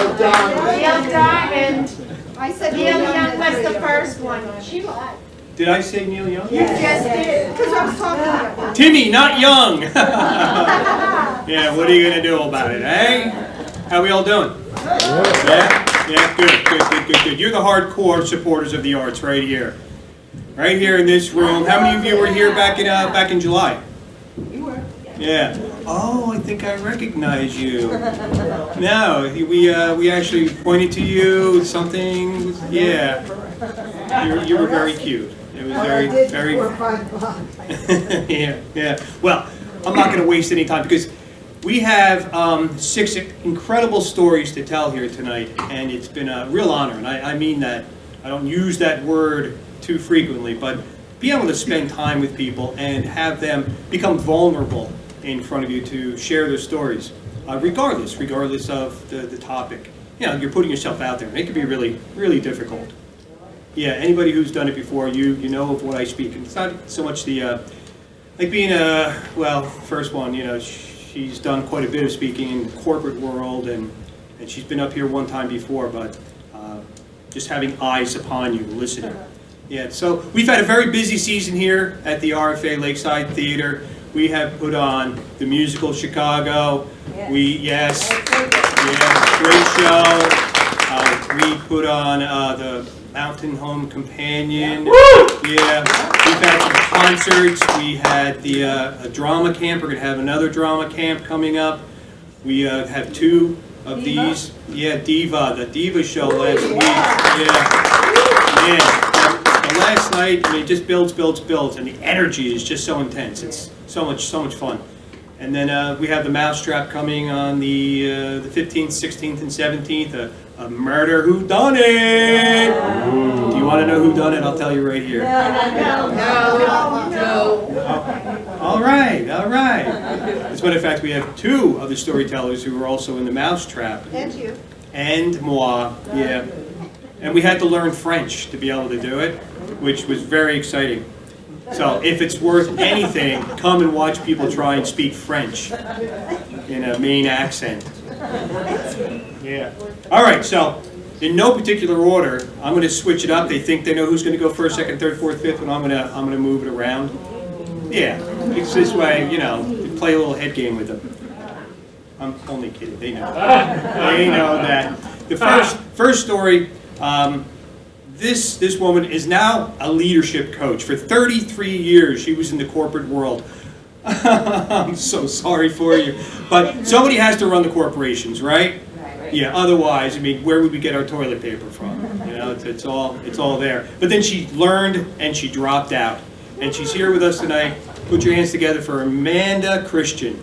Neil Diamond. I said Neil Young was the first one. She lied. Did I say Neil Young? You just did, because I was talking about it. Timmy, not Young. Yeah, what are you going to do about it, eh? How we all doing? Yeah? Yeah, good. You're the hardcore supporters of the arts right here. Right here in this room. How many of you were here back in July? You were. Yeah. Oh, I think I recognize you. No, we actually pointed to you, something, yeah. You were very cute. It was very. Yeah. Well, I'm not going to waste any time because we have 6 incredible stories to tell here tonight, and it's been a real honor, and I mean that. I don't use that word too frequently, but be able to spend time with people and have them become vulnerable in front of you to share their stories, regardless of the topic. You know, you're putting yourself out there, and it can be really, really difficult. Yeah, anybody who's done it before, you know of what I speak. And it's not so much the, like being first one, you know, she's done quite a bit of speaking in the corporate world, and she's been up here one time before, but just having eyes upon you, listening. Yeah, so we've had a very busy season here at the RFA Lakeside Theater. We have put on the musical Chicago. Yes. Great show. We put on the Mountain Home Companion. Woo! Yeah, we've had some concerts. We had the a drama camp. We're going to have another drama camp coming up. We have 2 of Diva? these. Yeah, the Diva show last week. Yeah. The last night, I mean, it just builds, and the energy is just so intense. It's so much fun. And then we have the Mousetrap coming on the 15th, 16th, and 17th. A murder whodunit. Do you want to know who done it? I'll tell you right here. No. All right. As a matter of fact, we have 2 of the storytellers who were also in the Mousetrap. And you. And moi, yeah. And we had to learn French to be able to do it, which was very exciting. So if it's worth anything, come and watch people try and speak French in a Maine accent. Yeah. All right, so in no particular order, I'm going to switch it up. They think they know who's going to go first, second, third, fourth, fifth, and I'm going to move it around. Yeah, it's this way, you know, you play a little head game with them. I'm only kidding. They know. They know that. The first story. This woman is now a leadership coach. For 33 years, she was in the corporate world. I'm so sorry for you. But somebody has to run the corporations, right? Yeah, otherwise, I mean, where would we get our toilet paper from? You know, it's all there. But then she learned and she dropped out. And she's here with us tonight. Put your hands together for Amanda Christian.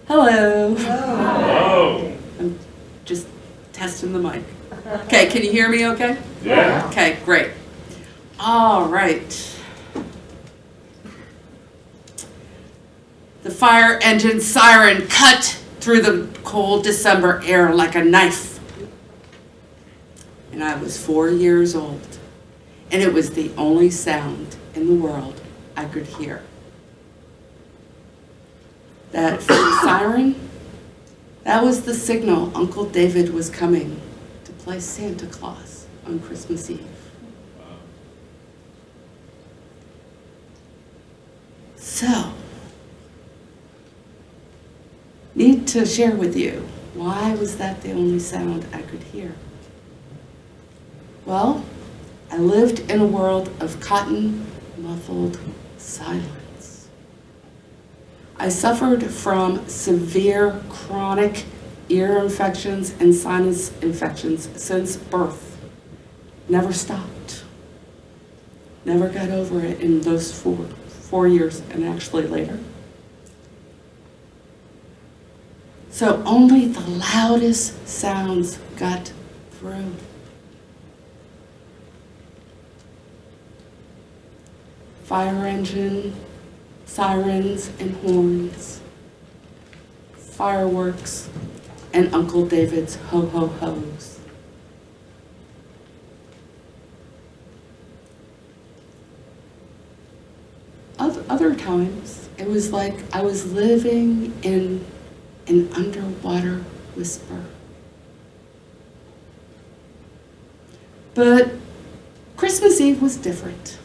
Hello. Hello. I'm just testing the mic. Okay, can you hear me okay? Yeah. Okay, great. All right. The fire engine siren cut through the cold December air like a knife. And I was 4 years old. And it was the only sound in the world I could hear. That siren, that was the signal Uncle David was coming to play Santa Claus on Christmas Eve. So, need to share with you, why was that the only sound I could hear? Well, I lived in a world of cotton-muffled silence. I suffered from severe chronic ear infections and sinus infections since birth. Never stopped. Never got over it in those four years, and actually later. So only the loudest sounds got through. Fire engine, sirens and horns, fireworks, and Uncle David's ho-ho-hos. other times, it was like I was living in an underwater whisper. But Christmas Eve was different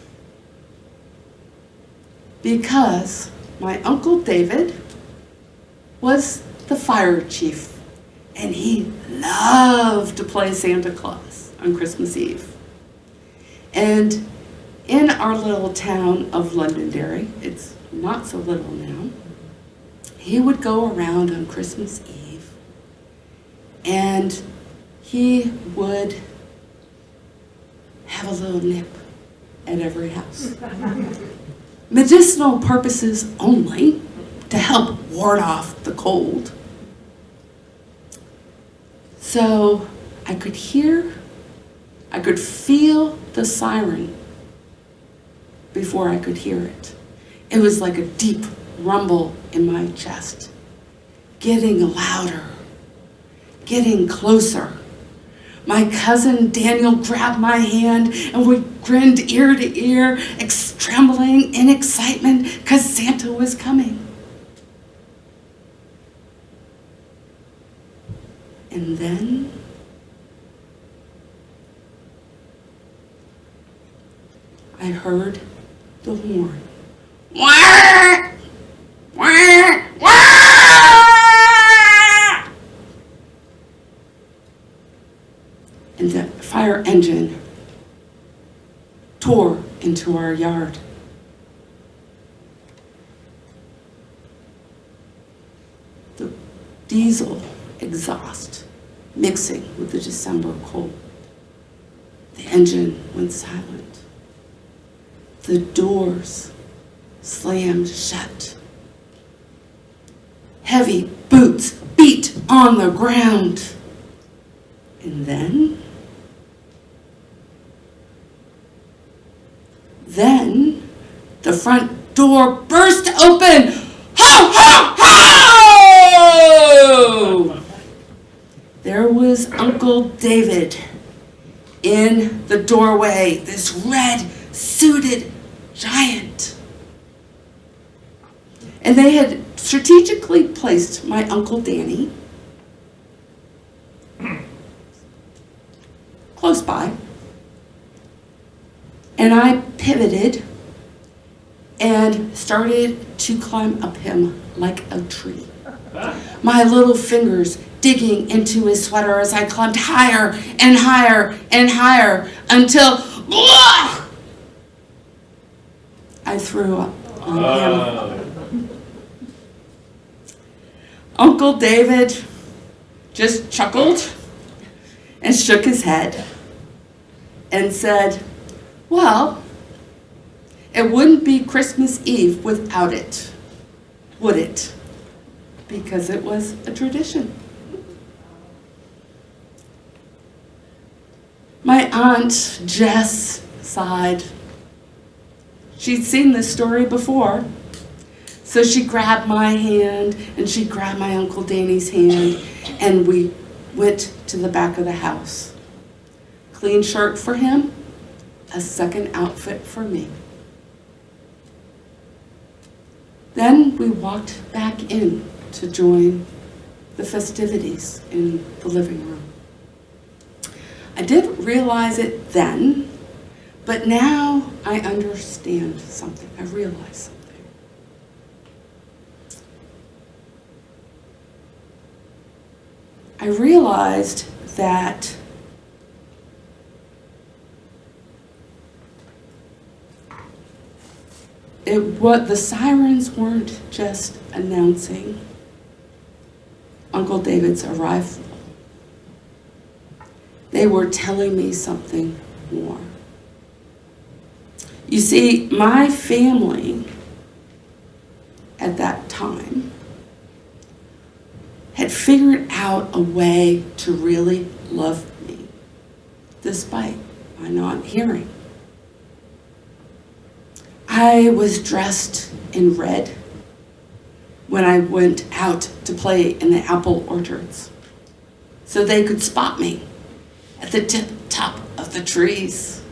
because my Uncle David was the fire chief, and he loved to play Santa Claus on Christmas Eve. And in our little town of Londonderry, it's not so little now, he would go around on Christmas Eve and he would have a little nip at every house. Medicinal purposes only, to help ward off the cold. So I could feel the siren before I could hear it. It was like a deep rumble in my chest, getting louder, getting closer. My cousin Daniel grabbed my hand and we grinned ear to ear, trembling in excitement because Santa was coming. And then I heard the horn. Wah! Wah! Wah! And the fire engine tore into our yard. The diesel exhaust mixing with the December cold. The engine went silent. The doors slammed shut. Heavy boots beat on the ground. And then the front door burst open. Ho, ho, ho! There was Uncle David in the doorway, this red suited giant. And they had strategically placed my Uncle Danny close by. And I pivoted and started to climb up him like a tree. My little fingers digging into his sweater as I climbed higher and higher and higher until I threw up on him. Uncle David just chuckled and shook his head and said, well, it wouldn't be Christmas Eve without it, would it? Because it was a tradition. My Aunt Jess sighed. She'd seen this story before. So she grabbed my hand and she grabbed my Uncle Danny's hand and we went to the back of the house. Clean shirt for him, a second outfit for me. Then we walked back in to join the festivities in the living room. I didn't realize it then, but now I understand something. I realize something. I realized that the sirens weren't just announcing Uncle David's arrival. They were telling me something more. You see, my family at that time had figured out a way to really love me, despite my not hearing. I was dressed in red when I went out to play in the apple orchards, so they could spot me at the top of the trees.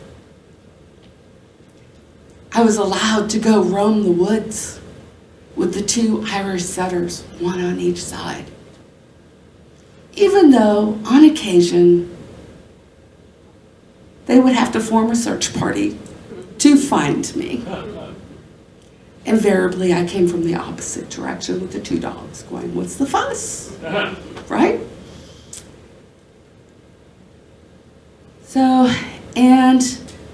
I I was allowed to go roam the woods with the 2 Irish setters, one on each side. Even though, on occasion, they would have to form a search party to find me. Invariably, I came from the opposite direction with the 2 dogs going, "What's the fuss?" Right? So, and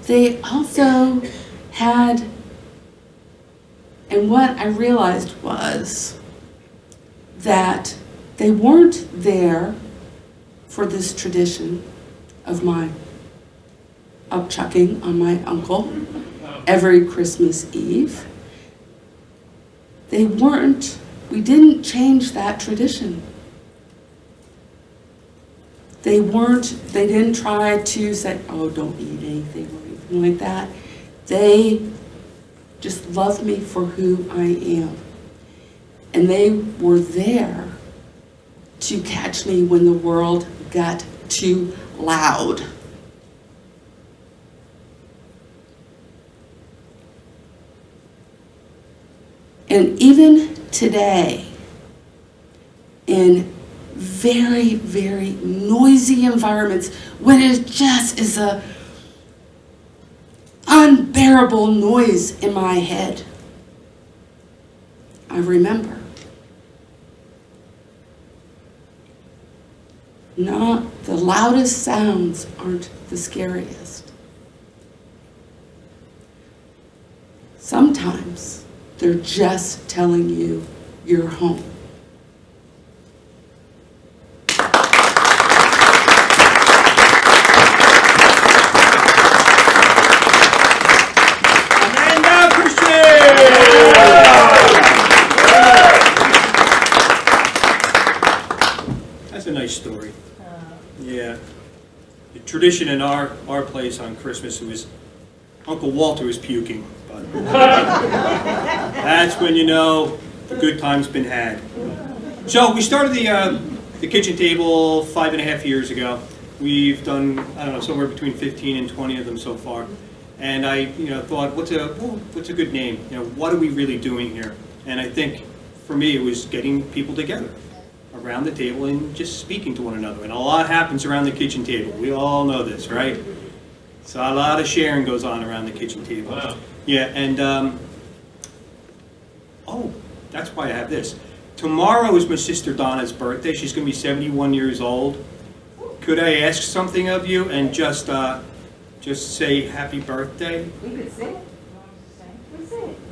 they also had, and what I realized was that they weren't there for this tradition of my upchucking on my uncle every Christmas Eve. They weren't, we didn't change that tradition. They didn't try to say, "Oh, don't eat anything," or anything like that. They just loved me for who I am. And they were there to catch me when the world got too loud. And even today, in very, very noisy environments, when it just is a unbearable noise in my head, I remember. Not the loudest sounds aren't the scariest. Sometimes they're just telling you you're home. Story. Yeah. The tradition in our place on Christmas was Uncle Walter was puking. But that's when you know the good time's been had. So we started the kitchen table 5.5 years ago. We've done, I don't know, somewhere between 15 and 20 of them so far. And I thought, what's a good name? What are we really doing here? And I think for me it was getting people together around the table and just speaking to one another. And a lot happens around the kitchen table. We all know this, right? So a lot of sharing goes on around the kitchen table. Wow. Yeah, and oh, that's why I have this. Tomorrow is my sister Donna's birthday. She's going to be 71 years old. Could I ask something of you and just say happy birthday? We could sing.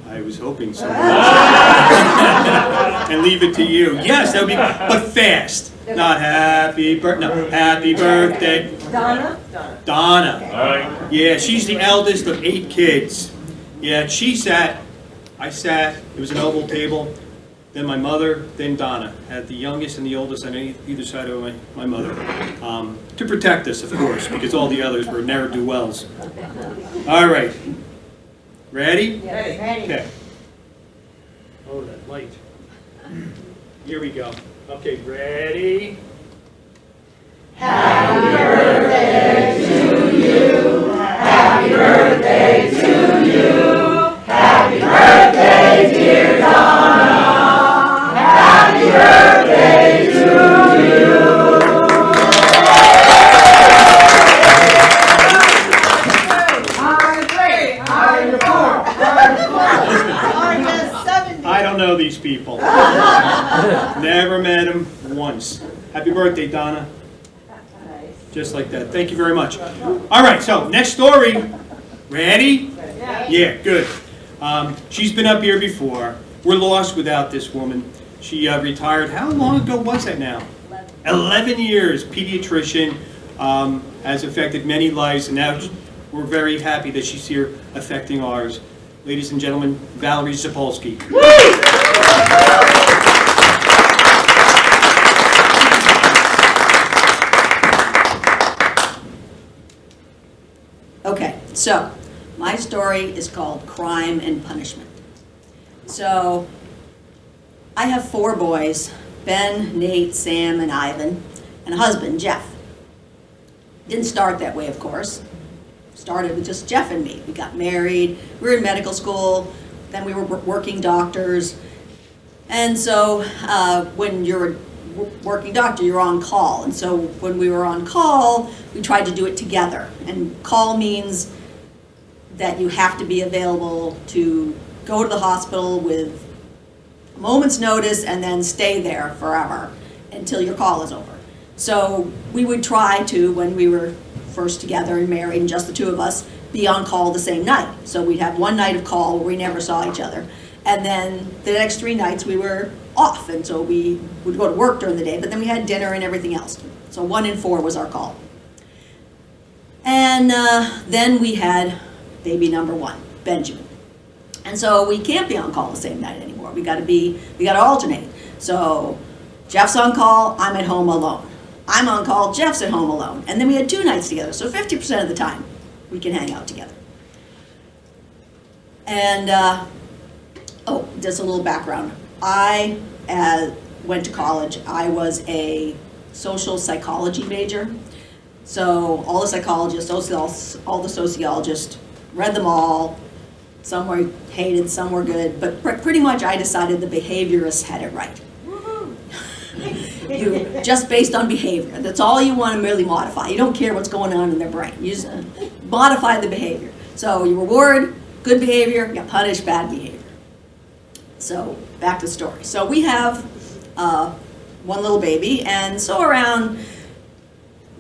I was hoping so. And leave it to you. Yes, that would be, but fast. Not happy birthday. No, happy birthday. Donna? Donna. Yeah, she's the eldest of 8 kids. Yeah, I sat, it was an oval table. Then my mother, then Donna. Had the youngest and the oldest on either side of my mother. To protect us, of course, because all the others were ne'er-do-wells. All right. Ready? Yes, ready. Okay. Oh, that light. Here we go. Okay, ready? Happy birthday to you. Happy birthday to you. Happy birthday, dear Donna. Happy birthday to you. I don't know these people. Never met them once. Happy birthday, Donna. Just like that. Thank you very much. All right, so next story. Ready? Yeah, good. She's been up here before. We're lost without this woman. She retired. How long ago was that now? 11 years. Pediatrician. Has affected many lives, and now we're very happy that she's here affecting ours. Ladies and gentlemen, Valerie Zapolsky. Okay, so my story is called Crime and Punishment. So I have 4 boys, Ben, Nate, Sam, and Ivan, and a husband, Jeff. Didn't start that way, of course. started with just Jeff and me. We got married, we were in medical school, then we were working doctors. And so when you're a working doctor, you're on call. And so when we were on call, we tried to do it together. And call means that you have to be available to go to the hospital with a moment's notice and then stay there forever until your call is over. So we would try to, when we were first together and married and just the two of us, be on call the same night. So we'd have one night of call where we never saw each other. And then the next 3 nights we were off, and so we would go to work during the day, but then we had dinner and everything else. So 1 in 4 was our call. And then we had baby number 1, Benjamin. And so we can't be on call the same night anymore. We gotta alternate. So Jeff's on call, I'm at home alone. I'm on call, Jeff's at home alone. And then we had 2 nights together, so 50% of the time we can hang out together. And, oh, just a little background. I went to college. I was a social psychology major. So all the psychologists, all the sociologists, read them all. Some were hated, some were good, but pretty much I decided the behaviorists had it right. Just based on behavior. That's all you want to really modify. You don't care what's going on in their brain. You just modify the behavior. So you reward good behavior, you punish bad behavior. So back to the story. So we have 1 little baby, and so around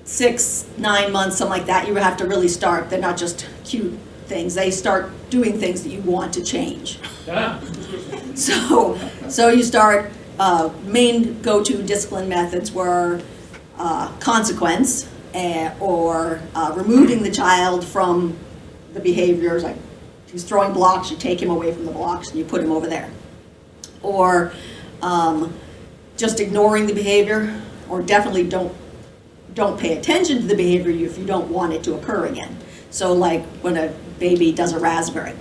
6, 9 months, something like that, you have to really start. They're not just cute things. They start doing things that you want to change. So you start, main go-to discipline methods were consequence or removing the child from the behaviors. Like if he's throwing blocks, you take him away from the blocks and you put him over there. Or just ignoring the behavior, or definitely don't pay attention to the behavior if you don't want it to occur again. So like when a baby does a raspberry,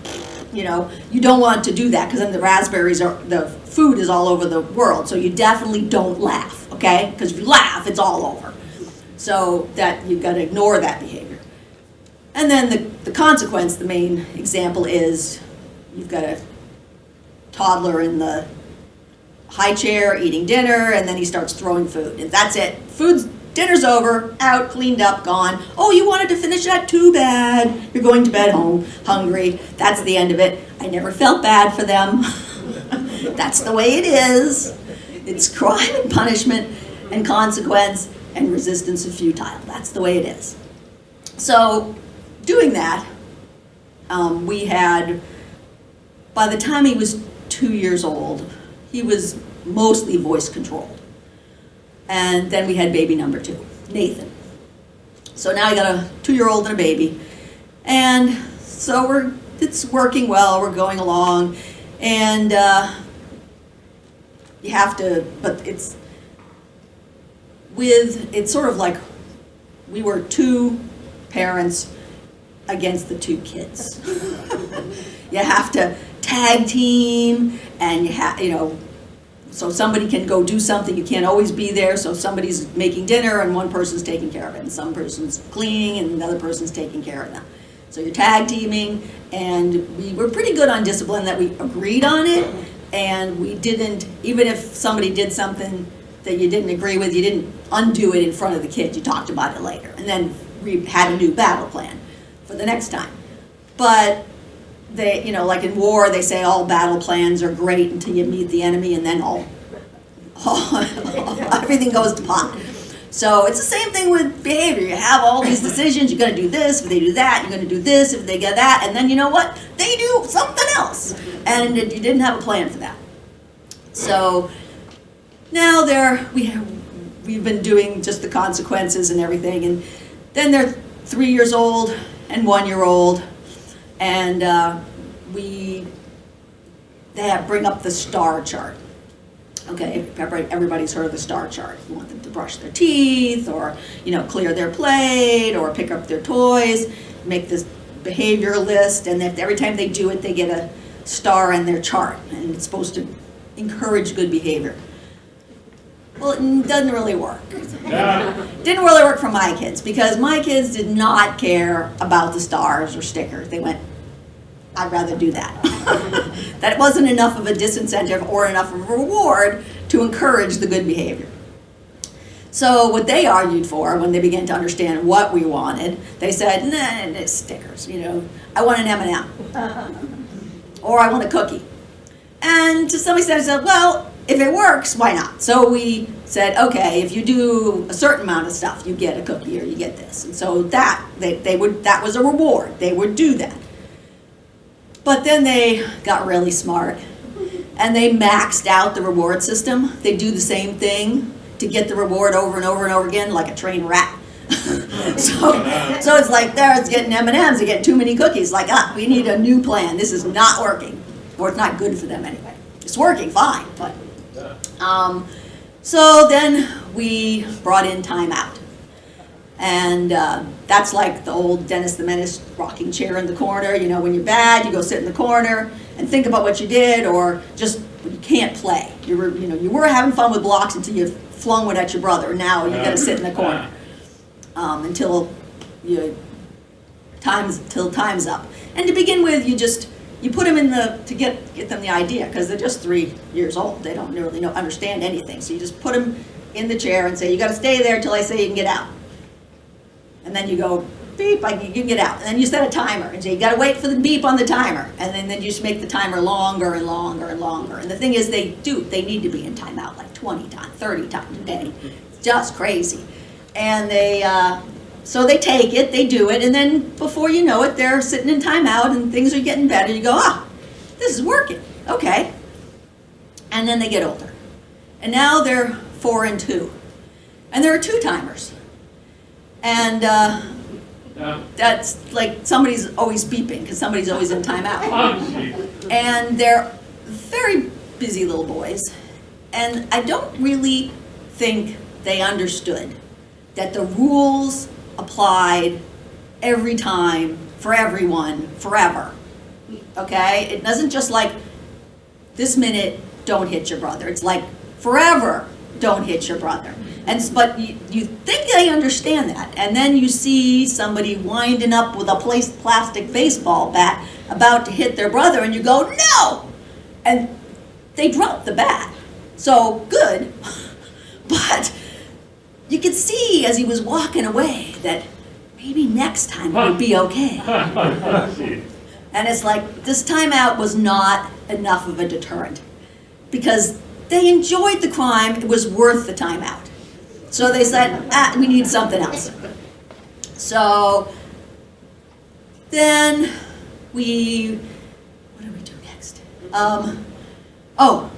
you don't want to do that because then the food is all over the world. So you definitely don't laugh, okay? Because if you laugh, it's all over. So that you've got to ignore that behavior. And then the consequence, the main example is you've got a toddler in the high chair eating dinner, and then he starts throwing food, and that's it. Dinner's over, out, cleaned up, gone. Oh, you wanted to finish that? Too bad. You're going to bed home, hungry. That's the end of it. I never felt bad for them. That's the way it is. It's crime and punishment and consequence and resistance is futile. That's the way it is. So doing that, we had, by the time he was 2 years old, he was mostly voice controlled. And then we had baby number 2, Nathan. So now I got a 2-year-old and a baby. And so it's working well, we're going along. And you have to, but it's sort of like we were 2 parents against the 2 kids. You have to tag team, and so somebody can go do something. You can't always be there, so somebody's making dinner and one person's taking care of it, and some person's cleaning and another person's taking care of them. So you're tag teaming, and we were pretty good on discipline that we agreed on it, and we didn't, even if somebody did something that you didn't agree with, you didn't undo it in front of the kids. You talked about it later, and then we had a new battle plan for the next time. But they, like in war, they say all battle plans are great until you meet the enemy, and then everything goes to pot. So it's the same thing with behavior. You have all these decisions. You're going to do this if they do that. You're going to do this if they get that. And then you know what? They do something else. And you didn't have a plan for that. So now we've been doing just the consequences and everything. And then they're 3 years old and 1 year old. And they bring up the star chart. Okay, everybody's heard of the star chart. You want them to brush their teeth, or clear their plate, or pick up their toys, make this behavior list, and every time they do it, they get a star in their chart, and it's supposed to encourage good behavior. Well, it doesn't really work. Didn't really work for my kids because my kids did not care about the stars or stickers. They went, I'd rather do that. That wasn't enough of a disincentive or enough of a reward to encourage the good behavior. So what they argued for when they began to understand what we wanted, they said, nah, it's stickers, I want an M&M. Or I want a cookie. And to some extent I said, well, if it works, why not? So we said, okay, if you do a certain amount of stuff, you get a cookie or you get this. And so that was a reward. They would do that. But then they got really smart and they maxed out the reward system. They do the same thing to get the reward over and over and over again like a trained rat. so it's like they're getting M&Ms, they're getting too many cookies. Like, we need a new plan. This is not working. Or it's not good for them anyway. It's working fine, but so then we brought in timeout. And that's like the old Dennis the Menace rocking chair in the corner. When you're bad, you go sit in the corner and think about what you did, or just you can't play. You were having fun with blocks until you flung one at your brother. Now you got to sit in the corner until time's up. And to begin with, you put them to get them the idea, because they're just 3 years old. They don't really understand anything. So you just put them in the chair and say, you got to stay there till I say you can get out. And then you go, beep, you can get out. And then you set a timer and say, you got to wait for the beep on the timer. And then you just make the timer longer and longer and longer. And the thing is, they need to be in timeout like 20 times, 30 times a day. It's just crazy. And so they take it, they do it, and then before you know it, they're sitting in timeout and things are getting better. You go, this is working, okay. And then they get older. And now they're 4 and 2. And there are 2 timers. And that's like somebody's always beeping because somebody's always in timeout. And they're very busy little boys. And I don't really think they understood that the rules applied every time, for everyone, forever. Okay? It doesn't just like, this minute, don't hit your brother. It's like, forever, don't hit your brother. But you think they understand that, and then you see somebody winding up with a plastic baseball bat about to hit their brother, and you go, no! And they drop the bat. So, good. But you could see as he was walking away that maybe next time it would be okay. And it's like, this timeout was not enough of a deterrent because they enjoyed the crime. It was worth the timeout. So they said, we need something else. So then what do we do next?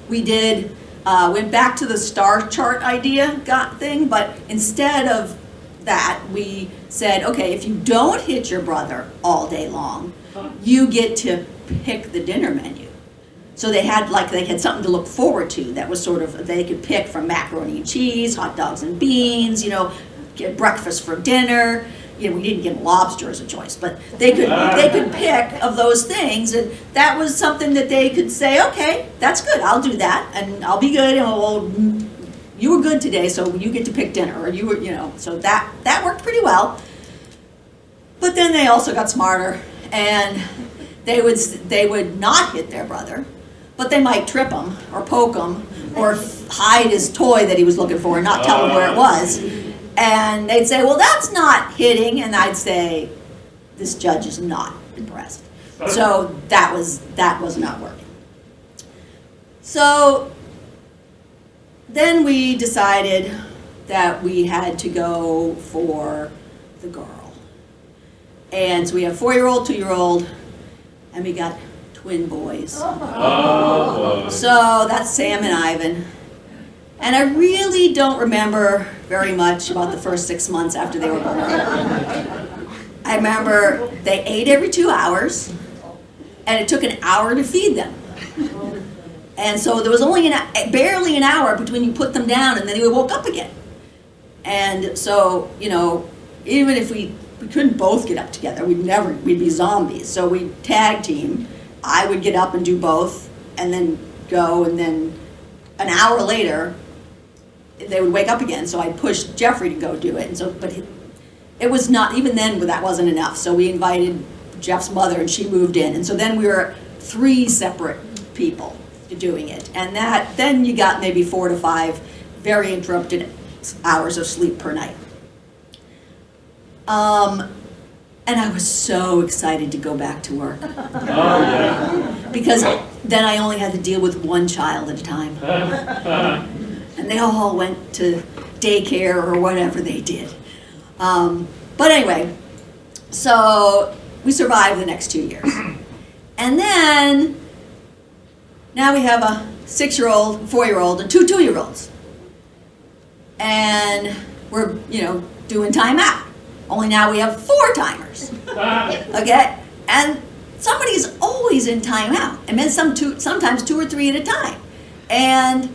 We did, went back to the star chart idea thing, but instead of that, we said, okay, if you don't hit your brother all day long, you get to pick the dinner menu. So they had something to look forward to that was sort of, they could pick from macaroni and cheese, hot dogs and beans, get breakfast for dinner. We didn't give them lobster as a choice, but they could pick of those things, and that was something that they could say, okay, that's good, I'll do that, and I'll be good, and you were good today, so you get to pick dinner, or you were, so that worked pretty well. But then they also got smarter, and they would not hit their brother, but they might trip him, or poke him, or hide his toy that he was looking for and not tell him where it was. And they'd say, well, that's not hitting. And I'd say, this judge is not impressed. So that was not working. So then we decided that we had to go for the girl. And so we have 4-year-old, 2-year-old, and we got twin boys. So that's Sam and Ivan. And I really don't remember very much about the first 6 months after they were born. I remember they ate every 2 hours, and it took an hour to feed them. And so there was only barely an hour between you put them down and then they woke up again. And so, even if we couldn't both get up together, we'd be zombies. So we tag team. I would get up and do both, and then go, and then an hour later, they would wake up again, so I'd push Jeffrey to go do it, and so, but it was not, even then, that wasn't enough, so we invited Jeff's mother, and she moved in, and so then we were 3 separate people doing it, and then you got maybe 4 to 5 very interrupted hours of sleep per night. And I was so excited to go back to work. Oh, yeah. Because then I only had to deal with 1 child at a time. And they all went to daycare or whatever they did. But anyway, so we survived the next 2 years. And then, now we have a 6-year-old, 4-year-old, and 2 2-year-olds. And we're, doing timeout. Only now we have 4 timers. Okay? And somebody's always in timeout. And then sometimes 2 or 3 at a time. And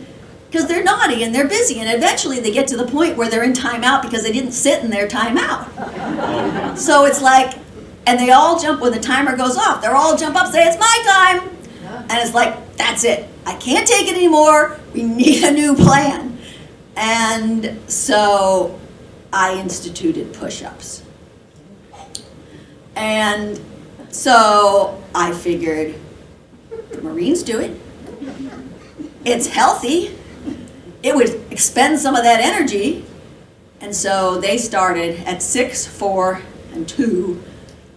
because they're naughty and they're busy, and eventually they get to the point where they're in timeout because they didn't sit in their timeout. So it's like, and they all jump when the timer goes off. They all jump up, say, "It's my time." And it's like, that's it. I can't take it anymore. We need a new plan. And so I instituted push-ups. And so I figured, the Marines do it. It's healthy. It would expend some of that energy. And so they started at 6, 4, and 2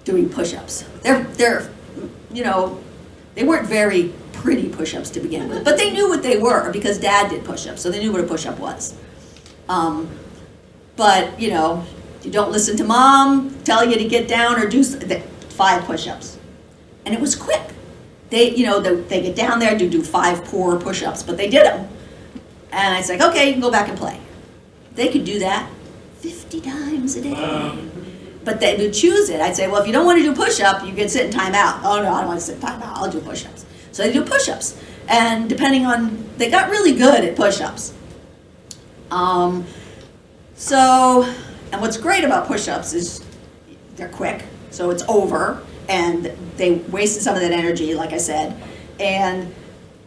doing push-ups. They're they weren't very pretty push-ups to begin with, but they knew what they were because Dad did push-ups, so they knew what a push-up was. But, you don't listen to Mom, tell you to get down or do 5 push-ups. And it was quick. They get down there to do 5 poor push-ups, but they did them. And I said, okay, you can go back and play. They could do that 50 times a day. But they would choose it. I'd say, well, if you don't want to do push-up, you can sit in timeout. Oh, no, I don't want to sit in timeout. I'll do push-ups. So they do push-ups. And they got really good at push-ups. And what's great about push-ups is they're quick, so it's over, and they wasted some of that energy, like I said, and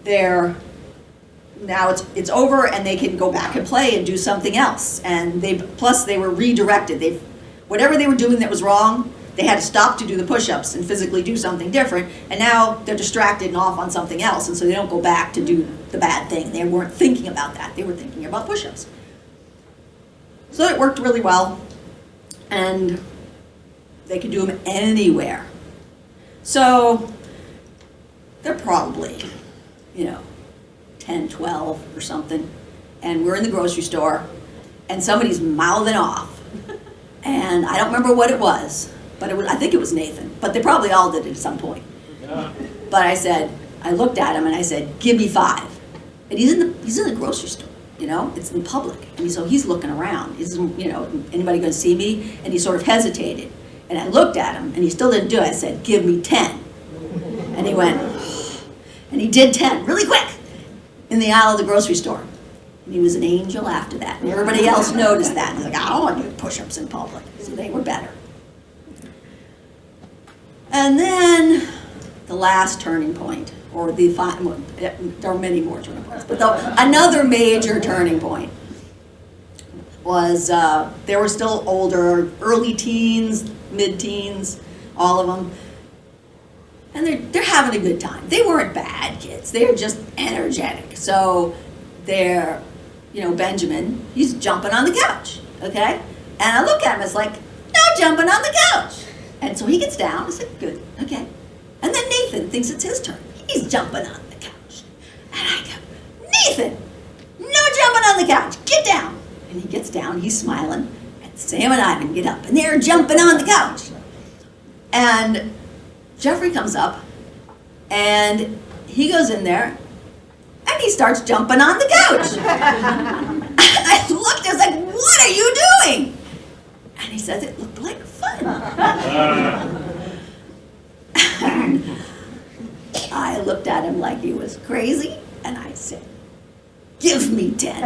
now it's over, and they can go back and play and do something else. And plus they were redirected. Whatever they were doing that was wrong, they had to stop to do the push-ups and physically do something different, and now they're distracted and off on something else, and so they don't go back to do the bad thing. They weren't thinking about that. They were thinking about push-ups. So it worked really well, and they could do them anywhere. So they're probably, 10, 12 or something, and we're in the grocery store, and somebody's mouthing off. And I don't remember what it was, but I think it was Nathan, but they probably all did it at some point. Yeah. But I looked at him and I said, "Give me 5." And he's in the grocery store, it's in public. And so he's looking around. Anybody going to see me? And he sort of hesitated. And I looked at him and he still didn't do it. I said, "Give me 10." And he went, and he did 10 really quick in the aisle of the grocery store. And he was an angel after that. And everybody else noticed that. And he's like, "I don't want to do push-ups in public." So they were better. And then the last turning point, or there are many more turning points, but another major turning point was they were still older, early teens, mid-teens, all of them. And they're having a good time. They weren't bad kids. They were just energetic. So they're, Benjamin, he's jumping on the couch, okay? And I look at him, it's like, "No jumping on the couch." And so he gets down, I said, "Good, okay." And then Nathan thinks it's his turn. He's jumping on the couch. And I go, "Nathan, no jumping on the couch, get down." And he gets down, he's smiling, and Sam and Ivan get up, and they're jumping on the couch. And Jeffrey comes up, and he goes in there, and he starts jumping on the couch. I looked, I was like, "What are you doing?" And he says, "It looked like fun." And I looked at him like he was crazy, and I said, "Give me 10.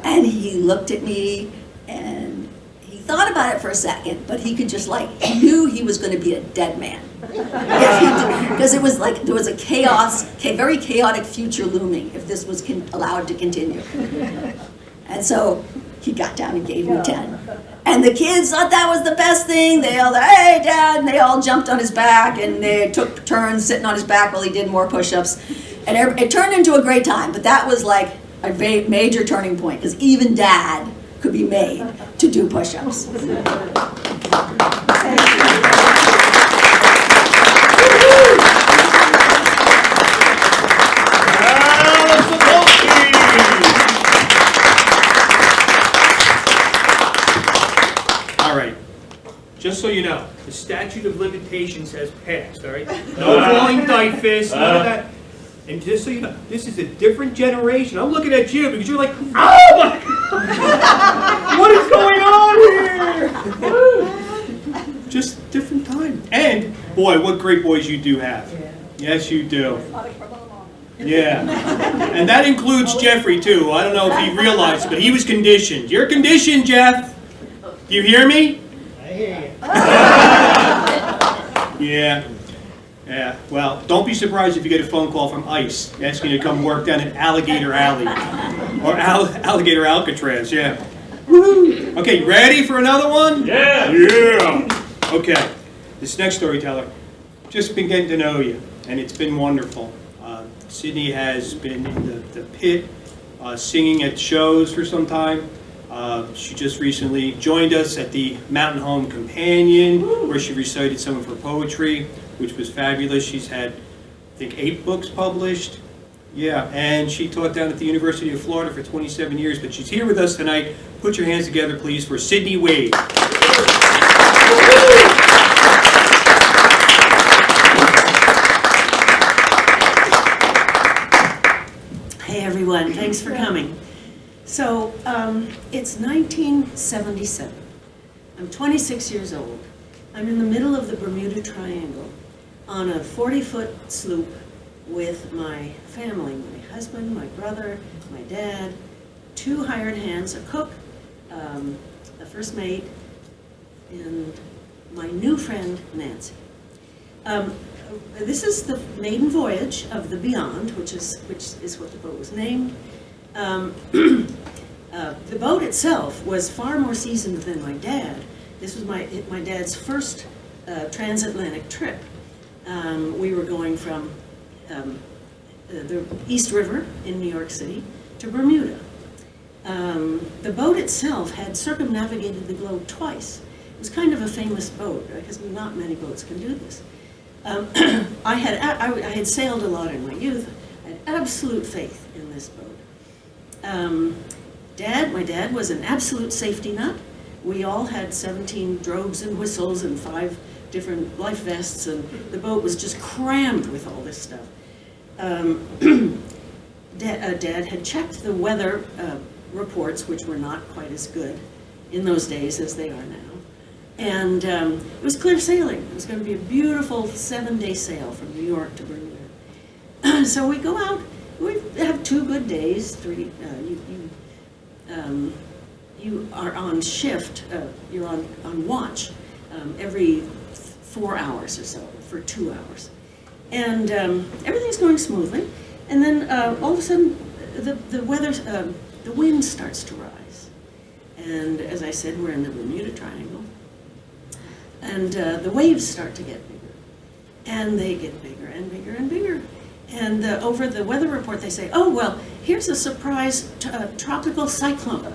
And he looked at me, and he thought about it for a second, but he could just he knew he was going to be a dead man. Because it was like there was a very chaotic future looming if this was allowed to continue. And so he got down and gave me 10. And the kids thought that was the best thing. They all, hey, Dad, and they all jumped on his back, and they took turns sitting on his back while he did more push-ups. And it turned into a great time, but that was like a major turning point, because even Dad could be made to do push-ups. All right. Just so you know, the statute of limitations has passed, all right? No falling typhus, none of that. And just so you know, this is a different generation. I'm looking at you because you're like, oh my God! What is going on here? Just different time. And, boy, what great boys you do have. Yes, you do. Yeah. And that includes Jeffrey, too. I don't know if he realized it, but he was conditioned. You're conditioned, Jeff. Do you hear me? I hear you. Yeah. Yeah. Well, don't be surprised if you get a phone call from ICE asking you to come work down at Alligator Alley. Or Alligator Alcatraz, yeah. Woo! Okay, you ready for another one? Yeah. Yeah. Okay. This next storyteller, just been getting to know you, and it's been wonderful. Sidney has been in the pit singing at shows for some time. She just recently joined us at the Mountain Home Companion, where she recited some of her poetry, which was fabulous. She's had, I think, 8 books published. Yeah, and she taught down at the University of Florida for 27 years, but she's here with us tonight. Put your hands together, please, for Sidney Wade. Hey everyone, thanks for coming. So, it's 1977. I'm 26 years old. I'm in the middle of the Bermuda Triangle on a 40-foot sloop with my family, my husband, my brother, my dad, 2 hired hands, a cook, a first mate, and my new friend, Nancy. This is the maiden voyage of the Beyond, which is what the boat was named. The boat itself was far more seasoned than my dad. This was my dad's first transatlantic trip. We were going from the East River in New York City to Bermuda. The boat itself had circumnavigated the globe twice. It was kind of a famous boat, because not many boats can do this. I had sailed a lot in my youth. I had absolute faith in this boat. My dad was an absolute safety nut. We all had 17 drogues and whistles and 5 different life vests, and the boat was just crammed with all this stuff. Dad had checked the weather reports, which were not quite as good in those days as they are now. And it was clear sailing. It was going to be a beautiful 7-day sail from New York to Bermuda. So we go out. We have 2 good days. 3. You are on shift. You're on watch every 4 hours or so for 2 hours, and everything's going smoothly. And then all of a sudden, the wind starts to rise. And as I said, we're in the Bermuda Triangle. And the waves start to get bigger. And they get bigger and bigger and bigger. And over the weather report, they say, oh, well, here's a surprise tropical cyclone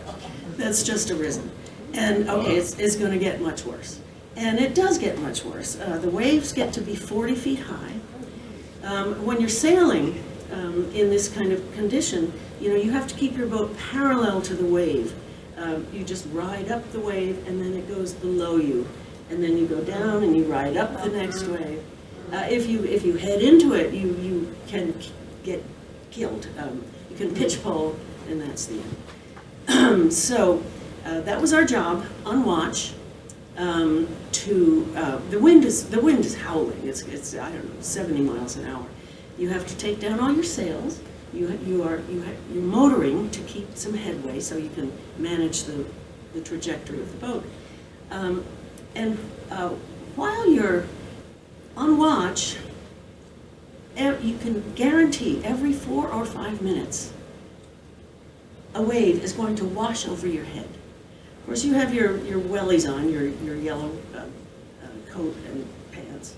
that's just arisen. And, okay, it's going to get much worse. And it does get much worse. The waves get to be 40 feet high. When you're sailing in this kind of condition, you have to keep your boat parallel to the wave. You just ride up the wave, and then it goes below you. And then you go down and you ride up the next wave. If you head into it, you can get killed. You can pitch pole, and that's the end. So that was our job on watch. The wind is howling. It's I don't know, 70 miles an hour. You have to take down all your sails. You're motoring to keep some headway so you can manage the trajectory of the boat. And while you're on watch, you can guarantee every 4 or 5 minutes, a wave is going to wash over your head. Of course, you have your wellies on, your yellow coat and pants,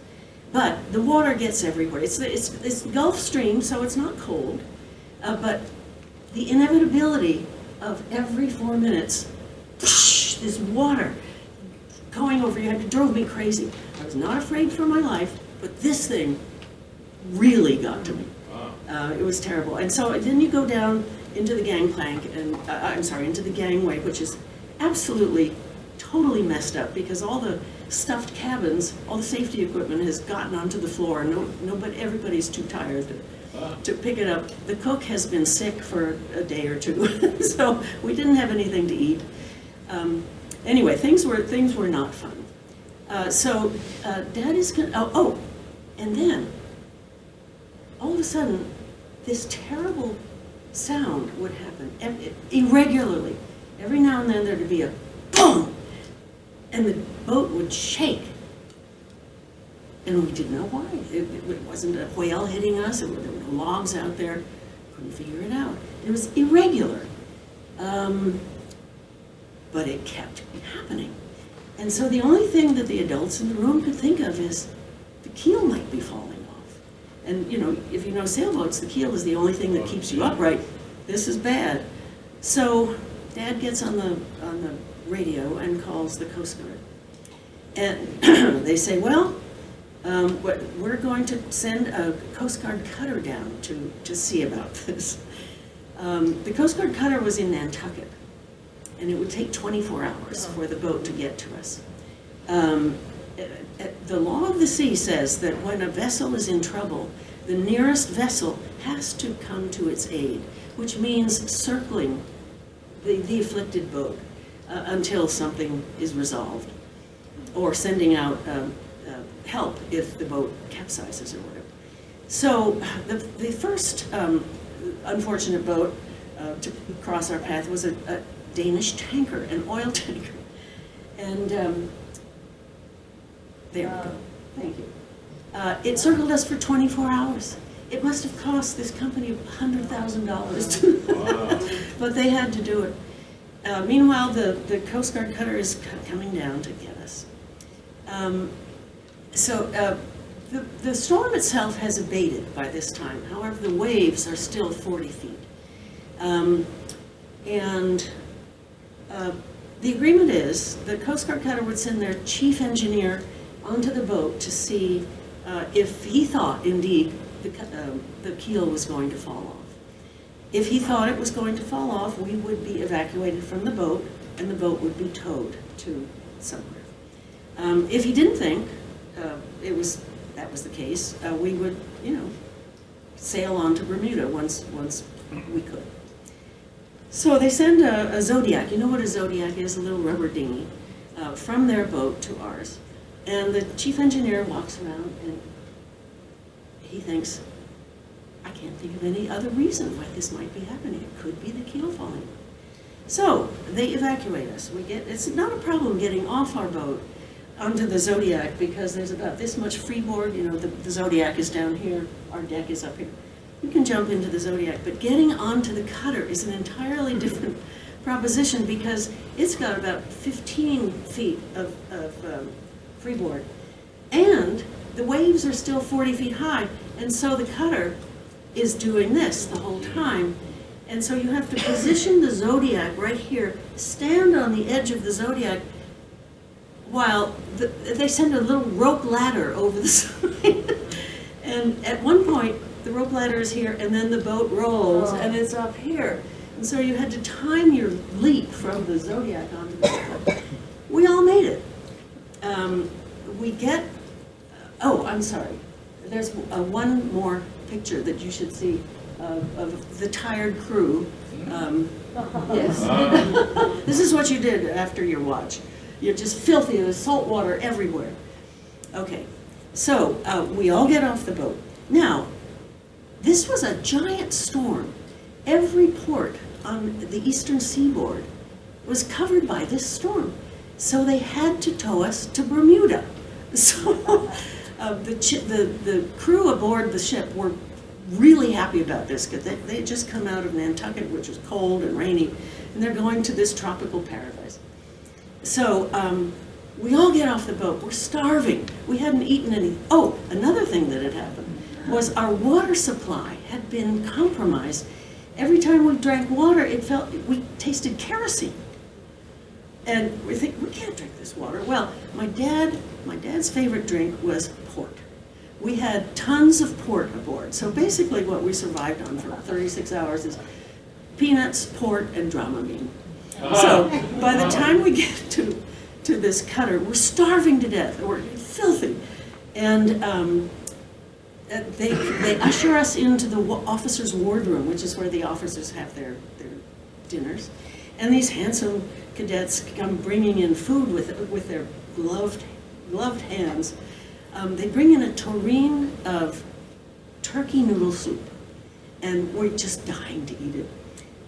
but the water gets everywhere. It's Gulf Stream, so it's not cold, but the inevitability of every 4 minutes, whoosh, this water going over your head, it drove me crazy. I was not afraid for my life, but this thing really got to me. It was terrible. And so then you go down into the gangplank, and into the gangway, which is absolutely, totally messed up because all the stuffed cabins, all the safety equipment has gotten onto the floor. But everybody's too tired to pick it up. The cook has been sick for a day or two, so we didn't have anything to eat. Anyway, things were not fun. So Dad is gonna. And then all of a sudden, this terrible sound would happen irregularly. Every now and then there'd be a boom, and the boat would shake. And we didn't know why. It wasn't a whale hitting us. There were no logs out there. Couldn't figure it out. It was irregular. But it kept happening. And so the only thing that the adults in the room could think of is the keel might be falling off. And if you know sailboats, the keel is the only thing that keeps you upright. This is bad. So Dad gets on the radio and calls the Coast Guard. And they say, well, we're going to send a Coast Guard cutter down to see about this. The Coast Guard cutter was in Nantucket, and it would take 24 hours for the boat to get to us. The law of the sea says that when a vessel is in trouble, the nearest vessel has to come to its aid, which means circling the afflicted boat until something is resolved, or sending out help if the boat capsizes or whatever. So the first unfortunate boat to cross our path was a Danish tanker, an oil tanker. And there we go. Thank you. It circled us for 24 hours. It must have cost this company $100,000, but they had to do it. Meanwhile, the Coast Guard cutter is coming down to get us. The storm itself has abated by this time. However, the waves are still 40 feet. The agreement is the Coast Guard cutter would send their chief engineer onto the boat to see if he thought, indeed, the keel was going to fall off. If he thought it was going to fall off, we would be evacuated from the boat, and the boat would be towed to somewhere. If he didn't think that was the case, we would, sail on to Bermuda once we could. So they send a Zodiac. You know what a Zodiac is? A little rubber dinghy from their boat to ours. And the chief engineer walks around and he thinks, I can't think of any other reason why this might be happening. It could be the keel falling. So they evacuate us. It's not a problem getting off our boat onto the Zodiac because there's about this much freeboard. The Zodiac is down here, our deck is up here. You can jump into the Zodiac, but getting onto the cutter is an entirely different proposition because it's got about 15 feet of freeboard. And the waves are still 40 feet high, and so the cutter is doing this the whole time. And so you have to position the Zodiac right here, stand on the edge of the Zodiac, while they send a little rope ladder over the side. And at one point, the rope ladder is here, and then the boat rolls, and it's up here. And so you had to time your leap from the Zodiac onto the boat. We all made it. I'm sorry. There's one more picture that you should see of the tired crew. Yes. This is what you did after your watch. You're just filthy. There's salt water everywhere. Okay, so we all get off the boat. Now, this was a giant storm. Every port on the eastern seaboard was covered by this storm. So they had to tow us to Bermuda. So the crew aboard the ship were really happy about this because they had just come out of Nantucket, which was cold and rainy, and they're going to this tropical paradise. So we all get off the boat. We're starving. We hadn't eaten any. Oh, another thing that had happened was our water supply had been compromised. Every time we drank water, we tasted kerosene. And we think, we can't drink this water. Well, my dad's favorite drink was port. We had tons of port aboard. So basically what we survived on for 36 hours is peanuts, port, and Dramamine. So by the time we get to this cutter, we're starving to death. We're filthy. And they usher us into the officers' wardroom, which is where the officers have their dinners. And these handsome cadets come bringing in food with their gloved hands. They bring in a tureen of turkey noodle soup, and we're just dying to eat it.